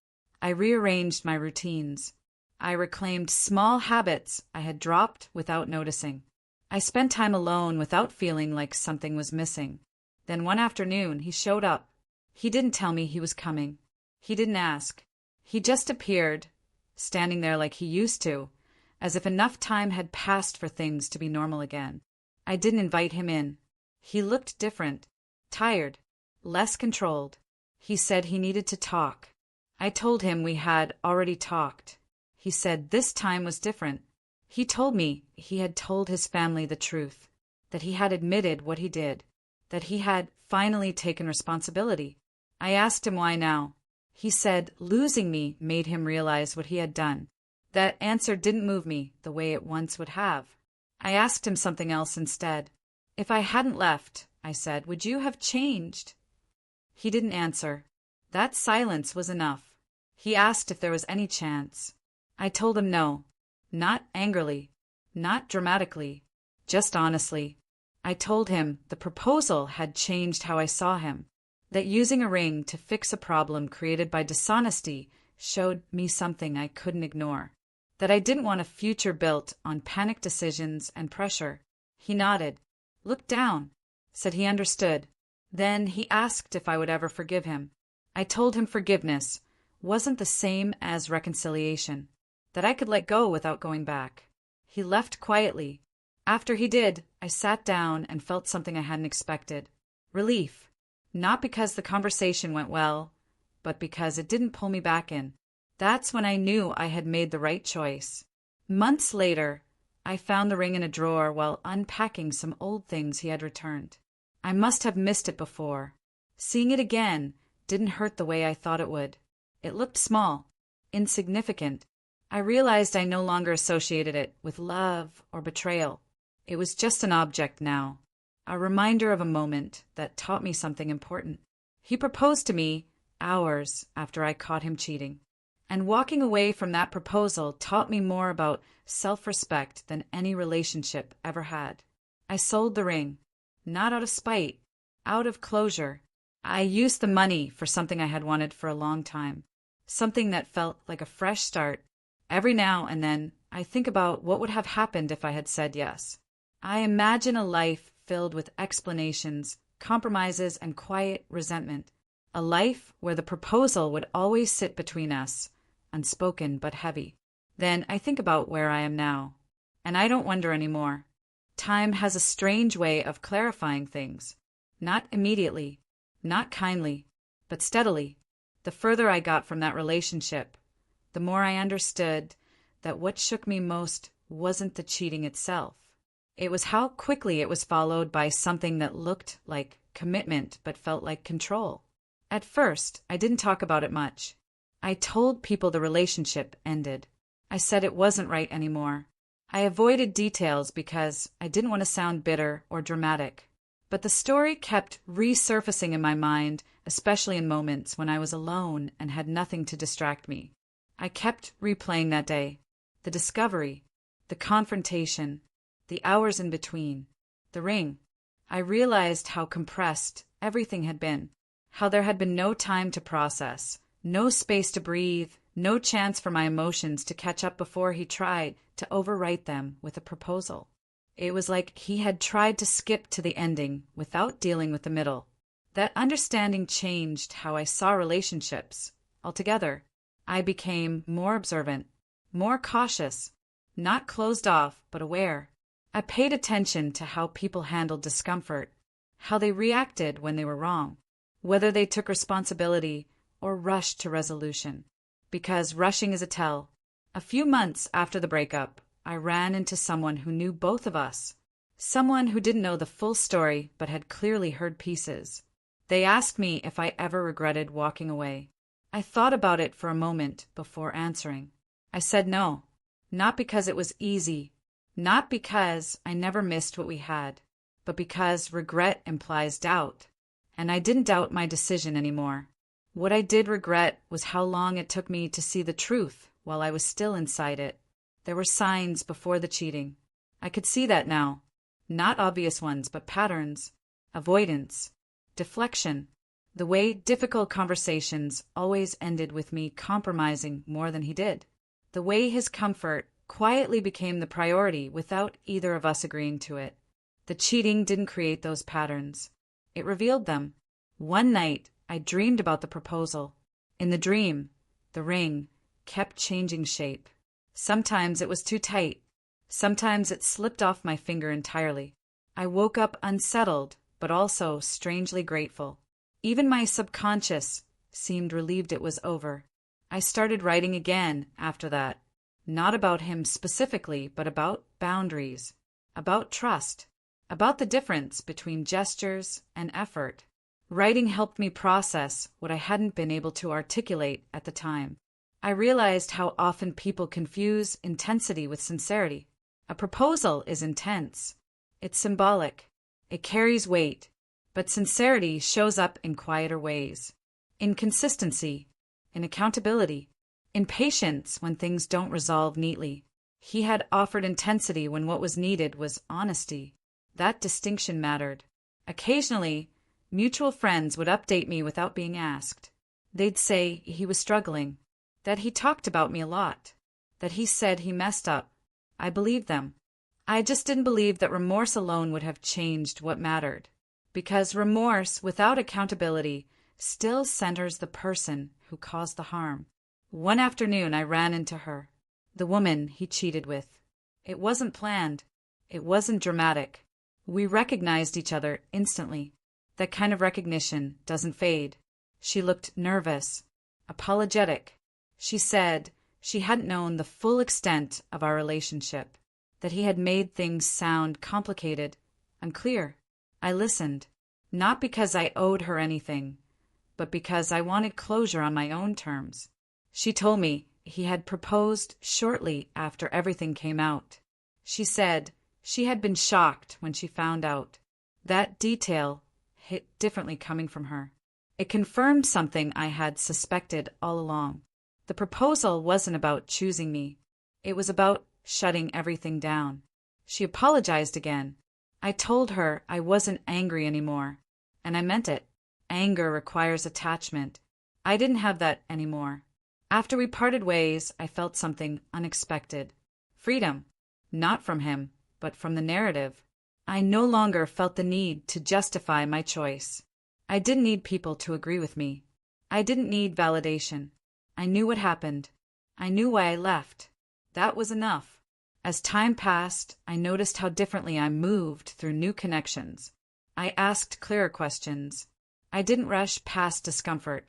Speaker 1: I rearranged my routines. I reclaimed small habits I had dropped without noticing. I spent time alone without feeling like something was missing. Then one afternoon, he showed up. He didn't tell me he was coming. He didn't ask. He just appeared, standing there like he used to, as if enough time had passed for things to be normal again. I didn't invite him in. He looked different, tired, less controlled. He said he needed to talk. I told him we had already talked. He said this time was different. He told me he had told his family the truth, that he had admitted what he did, that he had finally taken responsibility. I asked him why now. He said losing me made him realize what he had done. That answer didn't move me the way it once would have. I asked him something else instead. If I hadn't left, I said, would you have changed? He didn't answer. That silence was enough. He asked if there was any chance. I told him no. Not angrily, not dramatically, just honestly. I told him the proposal had changed how I saw him, that using a ring to fix a problem created by dishonesty showed me something I couldn't ignore, that I didn't want a future built on panicked decisions and pressure. He nodded, looked down, said he understood. Then he asked if I would ever forgive him. I told him forgiveness wasn't the same as reconciliation, that I could let go without going back. He left quietly. After he did, I sat down and felt something I hadn't expected. Relief. Not because the conversation went well, but because it didn't pull me back in. That's when I knew I had made the right choice. Months later, I found the ring in a drawer while unpacking some old things he had returned. I must have missed it before. Seeing it again didn't hurt the way I thought it would. It looked small, insignificant. I realized I no longer associated it with love or betrayal. It was just an object now, a reminder of a moment that taught me something important. He proposed to me hours after I caught him cheating. And walking away from that proposal taught me more about self-respect than any relationship ever had. I sold the ring, not out of spite, out of closure. I used the money for something I had wanted for a long time, something that felt like a fresh start. Every now and then, I think about what would have happened if I had said yes. I imagine a life filled with explanations, compromises, and quiet resentment. A life where the proposal would always sit between us, unspoken but heavy. Then I think about where I am now, and I don't wonder anymore. Time has a strange way of clarifying things. Not immediately, not kindly, but steadily. The further I got from that relationship, the more I understood that what shook me most wasn't the cheating itself. It was how quickly it was followed by something that looked like commitment but felt like control. At first, I didn't talk about it much. I told people the relationship ended. I said it wasn't right anymore. I avoided details because I didn't want to sound bitter or dramatic. But the story kept resurfacing in my mind, especially in moments when I was alone and had nothing to distract me. I kept replaying that day, the discovery, the confrontation, the hours in between, the ring. I realized how compressed everything had been, how there had been no time to process, no space to breathe, no chance for my emotions to catch up before he tried to overwrite them with a proposal. It was like he had tried to skip to the ending without dealing with the middle. That understanding changed how I saw relationships altogether. I became more observant, more cautious, not closed off, but aware. I paid attention to how people handled discomfort, how they reacted when they were wrong, whether they took responsibility or rushed to resolution. Because rushing is a tell. A few months after the breakup, I ran into someone who knew both of us, someone who didn't know the full story but had clearly heard pieces. They asked me if I ever regretted walking away. I thought about it for a moment before answering. I said no, not because it was easy, not because I never missed what we had, but because regret implies doubt, and I didn't doubt my decision anymore. What I did regret was how long it took me to see the truth while I was still inside it. There were signs before the cheating. I could see that now. Not obvious ones, but patterns. Avoidance. Deflection. The way difficult conversations always ended with me compromising more than he did. The way his comfort quietly became the priority without either of us agreeing to it. The cheating didn't create those patterns. It revealed them. One night, I dreamed about the proposal. In the dream, the ring kept changing shape. Sometimes it was too tight. Sometimes it slipped off my finger entirely. I woke up unsettled, but also strangely grateful. Even my subconscious seemed relieved it was over. I started writing again after that. Not about him specifically, but about boundaries, about trust, about the difference between gestures and effort. Writing helped me process what I hadn't been able to articulate at the time. I realized how often people confuse intensity with sincerity. A proposal is intense. It's symbolic. It carries weight. But sincerity shows up in quieter ways. In consistency. In accountability. In patience when things don't resolve neatly. He had offered intensity when what was needed was honesty. That distinction mattered. Occasionally, mutual friends would update me without being asked. They'd say he was struggling, that he talked about me a lot, that he said he messed up. I believed them. I just didn't believe that remorse alone would have changed what mattered. Because remorse without accountability still centers the person who caused the harm. One afternoon I ran into her, the woman he cheated with. It wasn't planned. It wasn't dramatic. We recognized each other instantly. That kind of recognition doesn't fade. She looked nervous, apologetic, She said she hadn't known the full extent of our relationship, that he had made things sound complicated, unclear. I listened, not because I owed her anything, but because I wanted closure on my own terms. She told me he had proposed shortly after everything came out. She said she had been shocked when she found out. That detail hit differently coming from her. It confirmed something I had suspected all along. The proposal wasn't about choosing me. It was about shutting everything down. She apologized again. I told her I wasn't angry anymore, and I meant it. Anger requires attachment. I didn't have that anymore. After we parted ways, I felt something unexpected. Freedom. Not from him, but from the narrative. I no longer felt the need to justify my choice. I didn't need people to agree with me. I didn't need validation. I knew what happened. I knew why I left. That was enough. As time passed, I noticed how differently I moved through new connections. I asked clearer questions. I didn't rush past discomfort.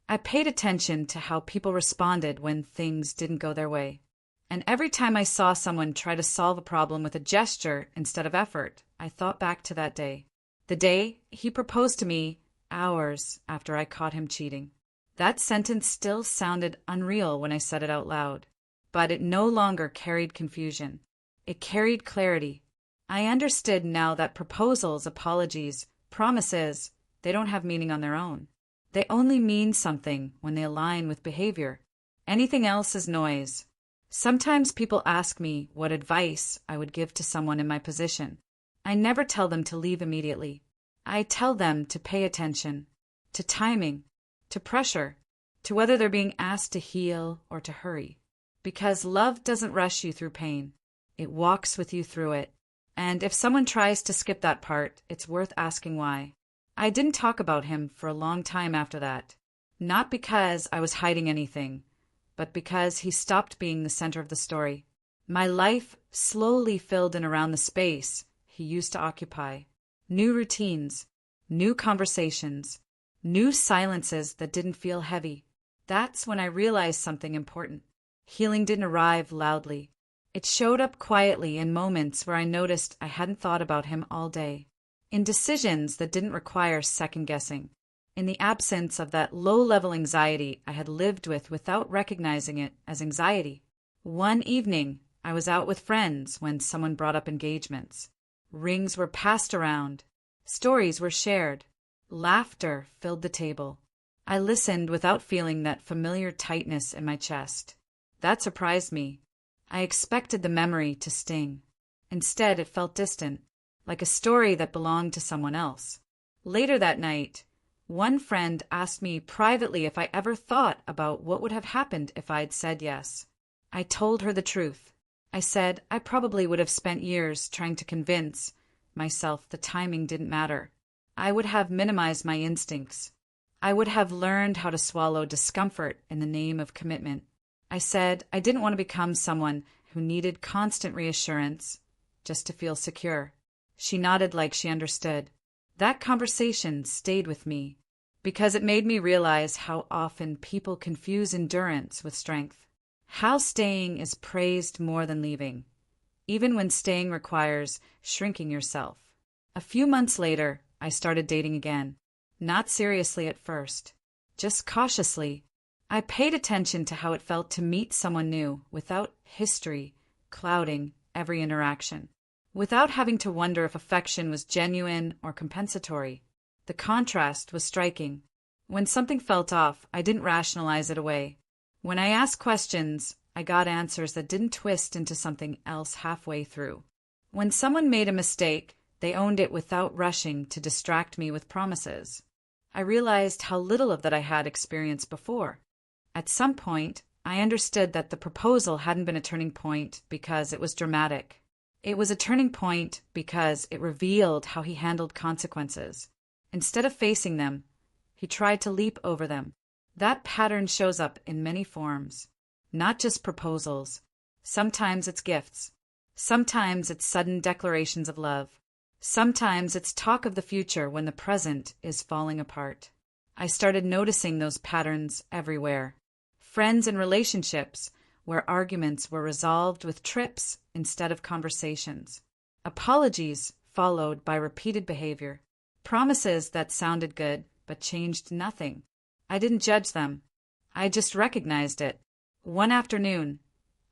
Speaker 1: I paid attention to how people responded when things didn't go their way. And every time I saw someone try to solve a problem with a gesture instead of effort, I thought back to that day. The day he proposed to me hours after I caught him cheating. That sentence still sounded unreal when I said it out loud, but it no longer carried confusion. It carried clarity. I understood now that proposals, apologies, promises, they don't have meaning on their own. They only mean something when they align with behavior. Anything else is noise. Sometimes people ask me what advice I would give to someone in my position. I never tell them to leave immediately. I tell them to pay attention, to timing, to pressure, to whether they're being asked to heal or to hurry. Because love doesn't rush you through pain. It walks with you through it. And if someone tries to skip that part, it's worth asking why. I didn't talk about him for a long time after that. Not because I was hiding anything, but because he stopped being the center of the story. My life slowly filled in around the space he used to occupy. New routines, new conversations, new silences that didn't feel heavy. That's when I realized something important. Healing didn't arrive loudly. It showed up quietly in moments where I noticed I hadn't thought about him all day. In decisions that didn't require second-guessing. In the absence of that low-level anxiety I had lived with without recognizing it as anxiety. One evening, I was out with friends when someone brought up engagements. Rings were passed around. Stories were shared. Laughter filled the table. I listened without feeling that familiar tightness in my chest. That surprised me. I expected the memory to sting. Instead, it felt distant, like a story that belonged to someone else. Later that night, one friend asked me privately if I ever thought about what would have happened if I'd said yes. I told her the truth. I said I probably would have spent years trying to convince myself the timing didn't matter. I would have minimized my instincts. I would have learned how to swallow discomfort in the name of commitment. I said I didn't want to become someone who needed constant reassurance just to feel secure. She nodded like she understood. That conversation stayed with me because it made me realize how often people confuse endurance with strength. How staying is praised more than leaving, even when staying requires shrinking yourself. A few months later, I started dating again. Not seriously at first, just cautiously. I paid attention to how it felt to meet someone new without history clouding every interaction, without having to wonder if affection was genuine or compensatory. The contrast was striking. When something felt off, I didn't rationalize it away. When I asked questions, I got answers that didn't twist into something else halfway through. When someone made a mistake, they owned it without rushing to distract me with promises. I realized how little of that I had experienced before. At some point, I understood that the proposal hadn't been a turning point because it was dramatic. It was a turning point because it revealed how he handled consequences. Instead of facing them, he tried to leap over them. That pattern shows up in many forms, not just proposals. Sometimes it's gifts. Sometimes it's sudden declarations of love. Sometimes it's talk of the future when the present is falling apart. I started noticing those patterns everywhere. friends and relationships where arguments were resolved with trips instead of conversations, apologies followed by repeated behavior, promises that sounded good but changed nothing. I didn't judge them. I just recognized it. One afternoon,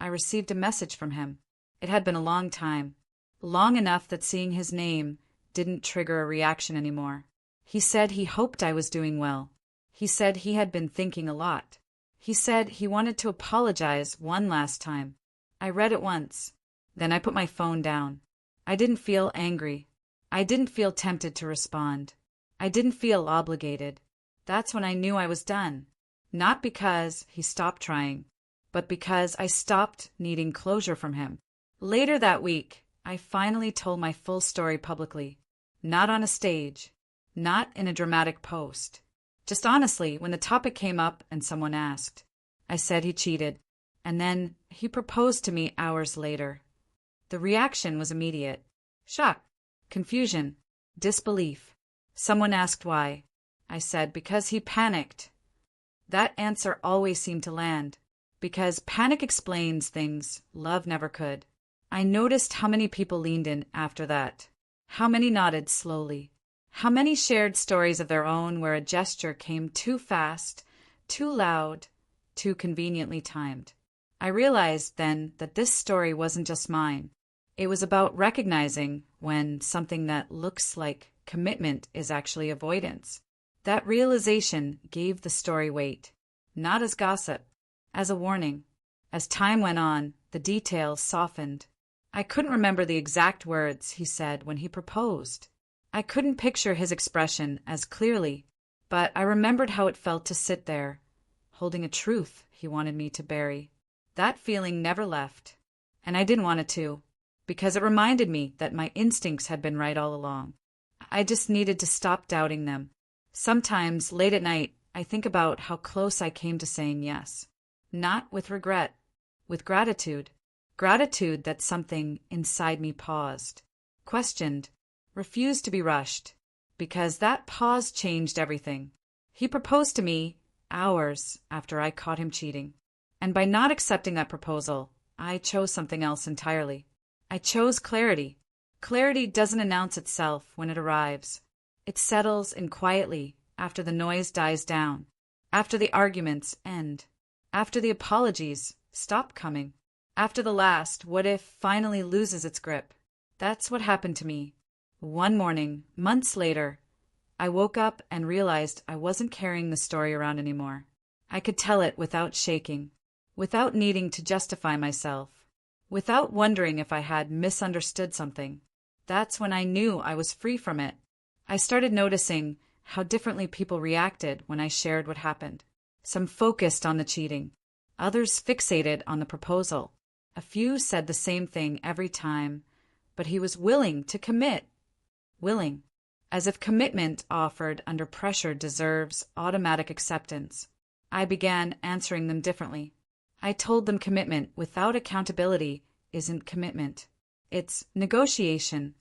Speaker 1: I received a message from him. It had been a long time, long enough that seeing his name didn't trigger a reaction anymore. He said he hoped I was doing well. He said he had been thinking a lot. He said he wanted to apologize one last time. I read it once. Then I put my phone down. I didn't feel angry. I didn't feel tempted to respond. I didn't feel obligated. That's when I knew I was done. Not because he stopped trying, but because I stopped needing closure from him. Later that week, I finally told my full story publicly. Not on a stage. Not in a dramatic post. Just honestly, when the topic came up and someone asked. I said he cheated, and then he proposed to me hours later. The reaction was immediate. Shock, confusion, disbelief. Someone asked why. I said because he panicked. That answer always seemed to land, because panic explains things love never could. I noticed how many people leaned in after that, how many nodded slowly, how many shared stories of their own where a gesture came too fast, too loud, too conveniently timed. I realized then that this story wasn't just mine. It was about recognizing when something that looks like commitment is actually avoidance. That realization gave the story weight, not as gossip, as a warning. As time went on, the details softened. I couldn't remember the exact words he said when he proposed. I couldn't picture his expression as clearly, but I remembered how it felt to sit there, holding a truth he wanted me to bury. That feeling never left, and I didn't want it to, because it reminded me that my instincts had been right all along. I just needed to stop doubting them. Sometimes, late at night, I think about how close I came to saying yes. Not with regret, with gratitude. Gratitude that something inside me paused, questioned, refused to be rushed, because that pause changed everything. He proposed to me hours after I caught him cheating. And by not accepting that proposal, I chose something else entirely. I chose clarity. Clarity doesn't announce itself when it arrives. It settles in quietly after the noise dies down, after the arguments end, after the apologies stop coming, after the last what if finally loses its grip. That's what happened to me. One morning, months later, I woke up and realized I wasn't carrying the story around anymore. I could tell it without shaking, without needing to justify myself, without wondering if I had misunderstood something. That's when I knew I was free from it. I started noticing how differently people reacted when I shared what happened. Some focused on the cheating, others fixated on the proposal. A few said the same thing every time, but he was willing to commit. Willing. As if commitment offered under pressure deserves automatic acceptance. I began answering them differently. I told them commitment without accountability isn't commitment. It's negotiation.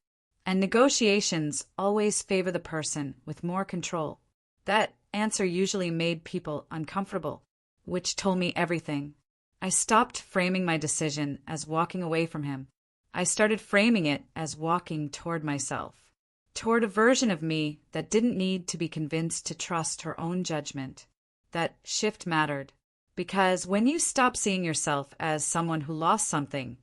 Speaker 1: And negotiations always favor the person with more control. That answer usually made people uncomfortable, which told me everything. I stopped framing my decision as walking away from him. I started framing it as walking toward myself, toward a version of me that didn't need to be convinced to trust her own judgment. That shift mattered, because when you stop seeing yourself as someone who lost something,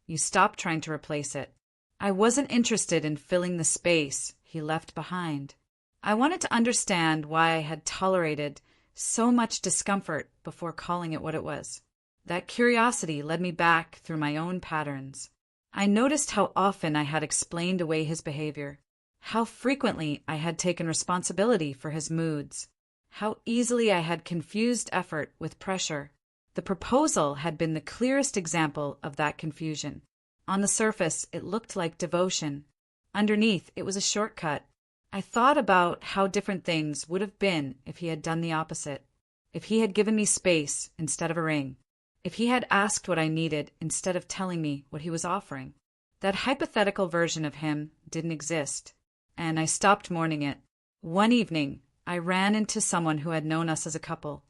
Speaker 1: you stop trying to replace it. I wasn't interested in filling the space he left behind. I wanted to understand why I had tolerated so much discomfort before calling it what it was. That curiosity led me back through my own patterns. I noticed how often I had explained away his behavior, how frequently I had taken responsibility for his moods, how easily I had confused effort with pressure. The proposal had been the clearest example of that confusion. On the surface, it looked like devotion. Underneath, it was a shortcut. I thought about how different things would have been if he had done the opposite, if he had given me space instead of a ring, if he had asked what I needed instead of telling me what he was offering. That hypothetical version of him didn't exist, and I stopped mourning it. One evening, I ran into someone who had known us as a couple.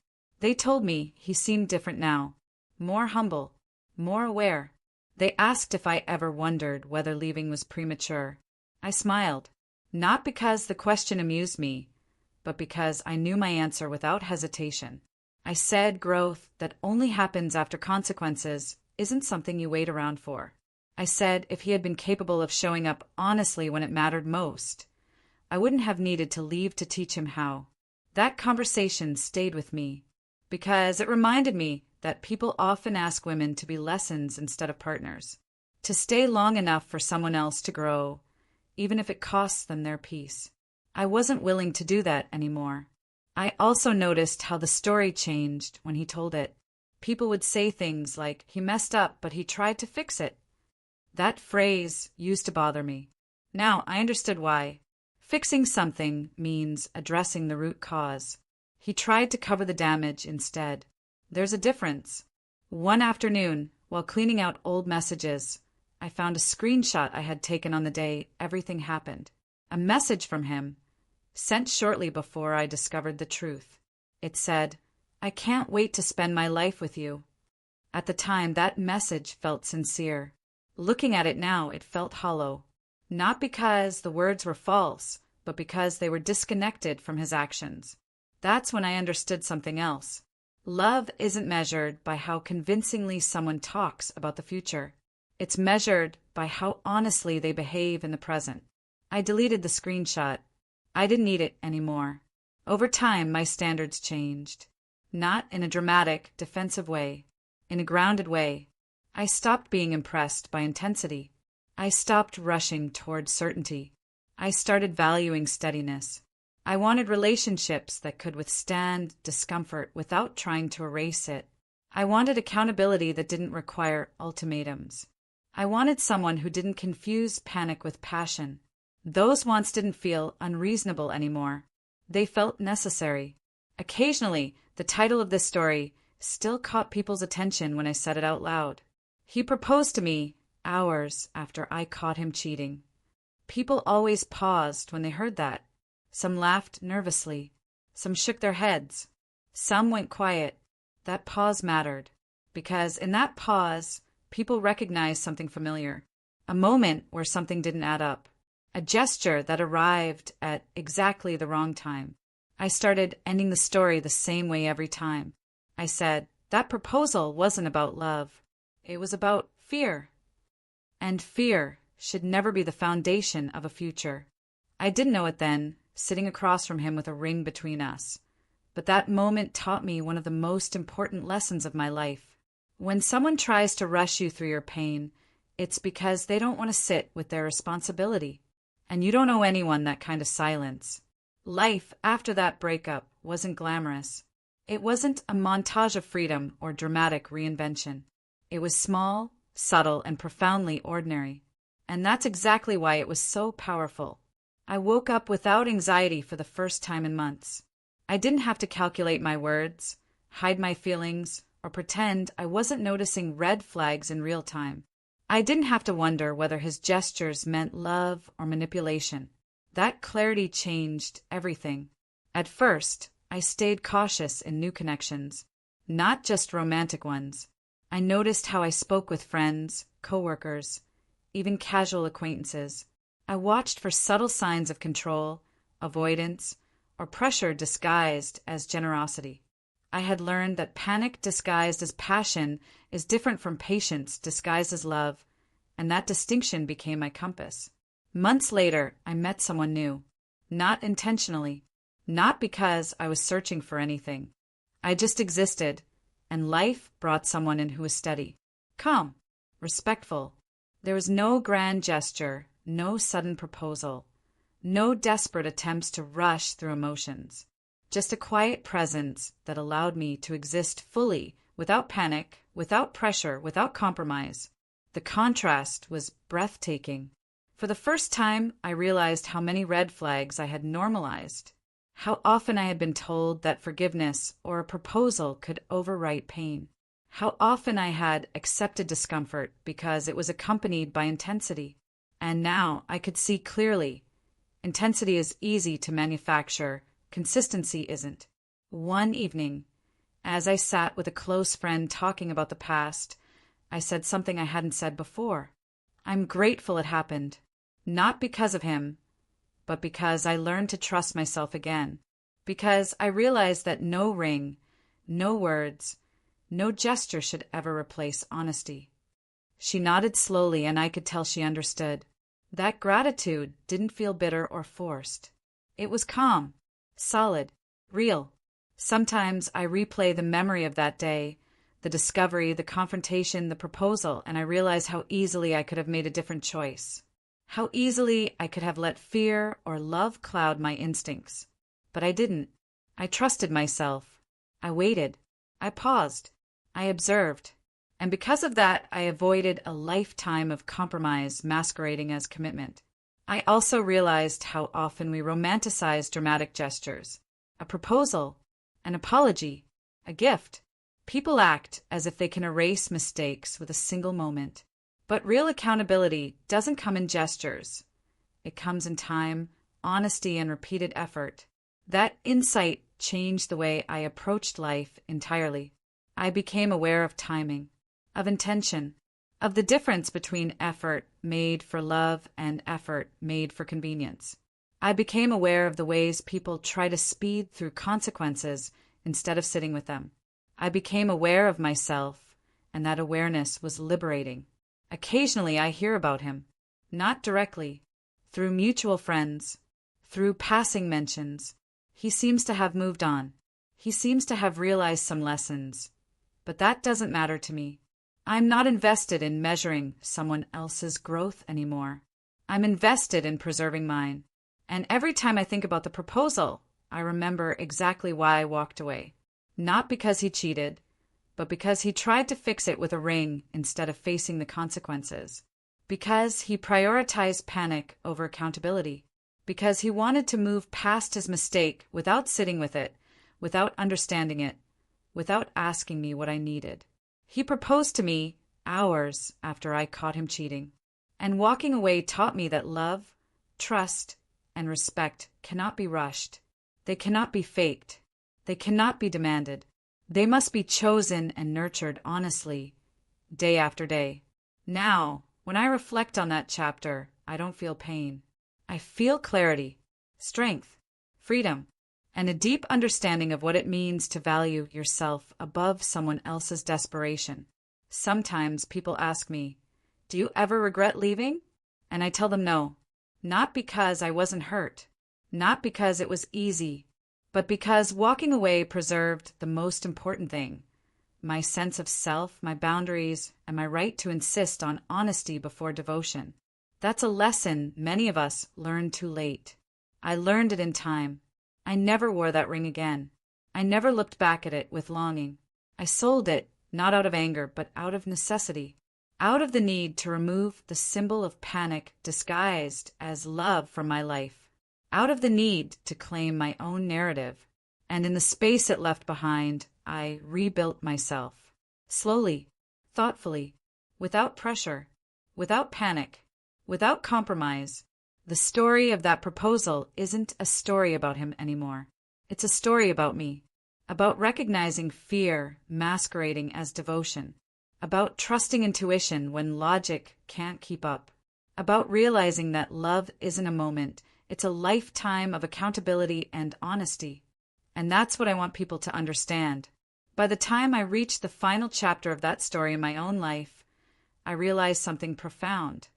Speaker 1: They told me he seemed different now, more humble, more aware. They asked if I ever wondered whether leaving was premature. I smiled, not because the question amused me, but because I knew my answer without hesitation. I said growth that only happens after consequences isn't something you wait around for. I said if he had been capable of showing up honestly when it mattered most, I wouldn't have needed to leave to teach him how. That conversation stayed with me because it reminded me that people often ask women to be lessons instead of partners, to stay long enough for someone else to grow, even if it costs them their peace. I wasn't willing to do that anymore. I also noticed how the story changed when he told it. People would say things like, he messed up, but he tried to fix it. That phrase used to bother me. Now I understood why. Fixing something means addressing the root cause. He tried to cover the damage instead. There's a difference. One afternoon, while cleaning out old messages, I found a screenshot I had taken on the day everything happened. A message from him, sent shortly before I discovered the truth. It said, "I can't wait to spend my life with you." At the time, that message felt sincere. Looking at it now, it felt hollow. Not because the words were false, but because they were disconnected from his actions. That's when I understood something else. Love isn't measured by how convincingly someone talks about the future. It's measured by how honestly they behave in the present. I deleted the screenshot. I didn't need it anymore. Over time, my standards changed. Not in a dramatic, defensive way. In a grounded way. I stopped being impressed by intensity. I stopped rushing toward certainty. I started valuing steadiness. I wanted relationships that could withstand discomfort without trying to erase it. I wanted accountability that didn't require ultimatums. I wanted someone who didn't confuse panic with passion. Those wants didn't feel unreasonable anymore. They felt necessary. Occasionally, the title of this story still caught people's attention when I said it out loud. He proposed to me hours after I caught him cheating. People always paused when they heard that. Some laughed nervously. Some shook their heads. Some went quiet. That pause mattered, because in that pause, people recognized something familiar. A moment where something didn't add up. A gesture that arrived at exactly the wrong time. I started ending the story the same way every time. I said, that proposal wasn't about love. It was about fear. And fear should never be the foundation of a future. I didn't know it then, sitting across from him with a ring between us. But that moment taught me one of the most important lessons of my life. When someone tries to rush you through your pain, it's because they don't want to sit with their responsibility. And you don't owe anyone that kind of silence. Life after that breakup wasn't glamorous. It wasn't a montage of freedom or dramatic reinvention. It was small, subtle, and profoundly ordinary. And that's exactly why it was so powerful. I woke up without anxiety for the first time in months. I didn't have to calculate my words, hide my feelings, or pretend I wasn't noticing red flags in real time. I didn't have to wonder whether his gestures meant love or manipulation. That clarity changed everything. At first, I stayed cautious in new connections, not just romantic ones. I noticed how I spoke with friends, coworkers, even casual acquaintances. I watched for subtle signs of control, avoidance, or pressure disguised as generosity. I had learned that panic disguised as passion is different from patience disguised as love, and that distinction became my compass. Months later, I met someone new. Not intentionally. Not because I was searching for anything. I just existed, and life brought someone in who was steady, calm, respectful. There was no grand gesture, no sudden proposal, no desperate attempts to rush through emotions. Just a quiet presence that allowed me to exist fully, without panic, without pressure, without compromise. The contrast was breathtaking. For the first time, I realized how many red flags I had normalized. How often I had been told that forgiveness or a proposal could overwrite pain. How often I had accepted discomfort because it was accompanied by intensity. And now I could see clearly. Intensity is easy to manufacture. Consistency isn't. One evening, As I sat with a close friend talking about the past, I said something I hadn't said before. I'm grateful it happened, not because of him, but because I learned to trust myself again. Because I realized that no ring, no words, no gesture should ever replace honesty. She nodded slowly, and I could tell she understood. That gratitude didn't feel bitter or forced. It was calm, solid, real. Sometimes I replay the memory of that day, the discovery, the confrontation, the proposal, and I realize how easily I could have made a different choice. How easily I could have let fear or love cloud my instincts. But I didn't. I trusted myself. I waited. I paused. I observed. And because of that, I avoided a lifetime of compromise masquerading as commitment. I also realized how often we romanticize dramatic gestures. A proposal, an apology, a gift. People act as if they can erase mistakes with a single moment. But real accountability doesn't come in gestures. It comes in time, honesty, and repeated effort. That insight changed the way I approached life entirely. I became aware of timing, of intention, of the difference between effort made for love and effort made for convenience. I became aware of the ways people try to speed through consequences instead of sitting with them. I became aware of myself, and that awareness was liberating. Occasionally I hear about him, not directly, through mutual friends, through passing mentions. He seems to have moved on. He seems to have realized some lessons. But that doesn't matter to me. I'm not invested in measuring someone else's growth anymore. I'm invested in preserving mine. And every time I think about the proposal, I remember exactly why I walked away. Not because he cheated, but because he tried to fix it with a ring instead of facing the consequences. Because he prioritized panic over accountability. Because he wanted to move past his mistake without sitting with it, without understanding it, without asking me what I needed. He proposed to me hours after I caught him cheating. And walking away taught me that love, trust, and respect cannot be rushed. They cannot be faked. They cannot be demanded. They must be chosen and nurtured honestly, day after day. Now, when I reflect on that chapter, I don't feel pain. I feel clarity, strength, freedom, and a deep understanding of what it means to value yourself above someone else's desperation. Sometimes people ask me, "Do you ever regret leaving?" And I tell them no, not because I wasn't hurt, not because it was easy, but because walking away preserved the most important thing, my sense of self, my boundaries, and my right to insist on honesty before devotion. That's a lesson many of us learn too late. I learned it in time. I never wore that ring again. I never looked back at it with longing. I sold it, not out of anger, but out of necessity, out of the need to remove the symbol of panic disguised as love from my life, out of the need to claim my own narrative. And in the space it left behind, I rebuilt myself. Slowly, thoughtfully, without pressure, without panic, without compromise. The story of that proposal isn't a story about him anymore. It's a story about me, about recognizing fear masquerading as devotion, about trusting intuition when logic can't keep up, about realizing that love isn't a moment, it's a lifetime of accountability and honesty. And that's what I want people to understand. By the time I reach the final chapter of that story in my own life, I realized something profound.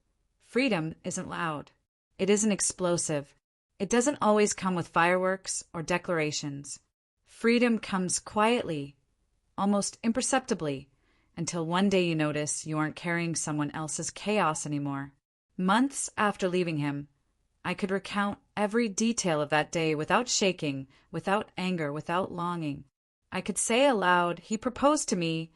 Speaker 1: Freedom isn't loud. It isn't explosive. It doesn't always come with fireworks or declarations. Freedom comes quietly, almost imperceptibly, until one day you notice you aren't carrying someone else's chaos anymore. Months after leaving him, I could recount every detail of that day without shaking, without anger, without longing. I could say aloud, he proposed to me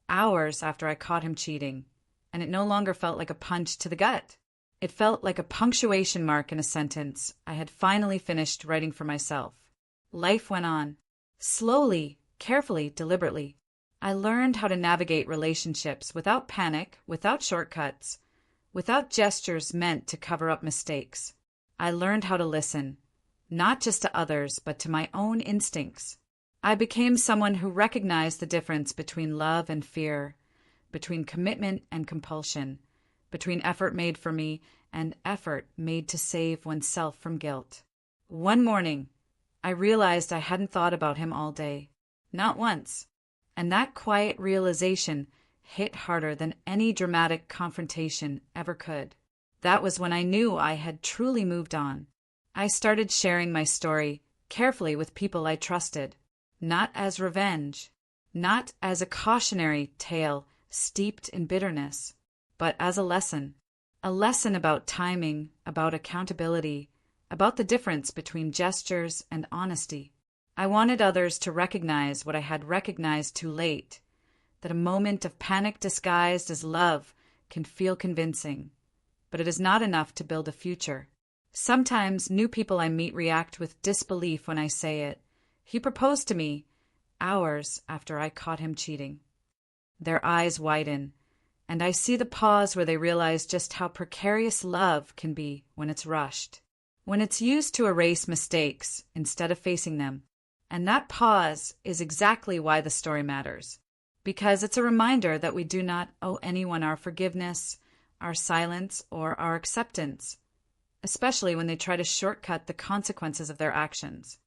Speaker 1: hours after I caught him cheating, and it no longer felt like a punch to the gut. It felt like a punctuation mark in a sentence I had finally finished writing for myself. Life went on. Slowly, carefully, deliberately. I learned how to navigate relationships without panic, without shortcuts, without gestures meant to cover up mistakes. I learned how to listen, not just to others, but to my own instincts. I became someone who recognized the difference between love and fear, between commitment and compulsion, between effort made for me and effort made to save oneself from guilt. One morning, I realized I hadn't thought about him all day, not once, and that quiet realization hit harder than any dramatic confrontation ever could. That was when I knew I had truly moved on. I started sharing my story carefully with people I trusted, not as revenge, not as a cautionary tale steeped in bitterness, but as a lesson about timing, about accountability, about the difference between gestures and honesty. I wanted others to recognize what I had recognized too late, that a moment of panic disguised as love can feel convincing, but it is not enough to build a future. Sometimes new people I meet react with disbelief when I say it. He proposed to me hours after I caught him cheating. Their eyes widen, and I see the pause where they realize just how precarious love can be when it's rushed, when it's used to erase mistakes instead of facing them. And that pause is exactly why the story matters, because it's a reminder that we do not owe anyone our forgiveness, our silence, or our acceptance, especially when they try to shortcut the consequences of their actions.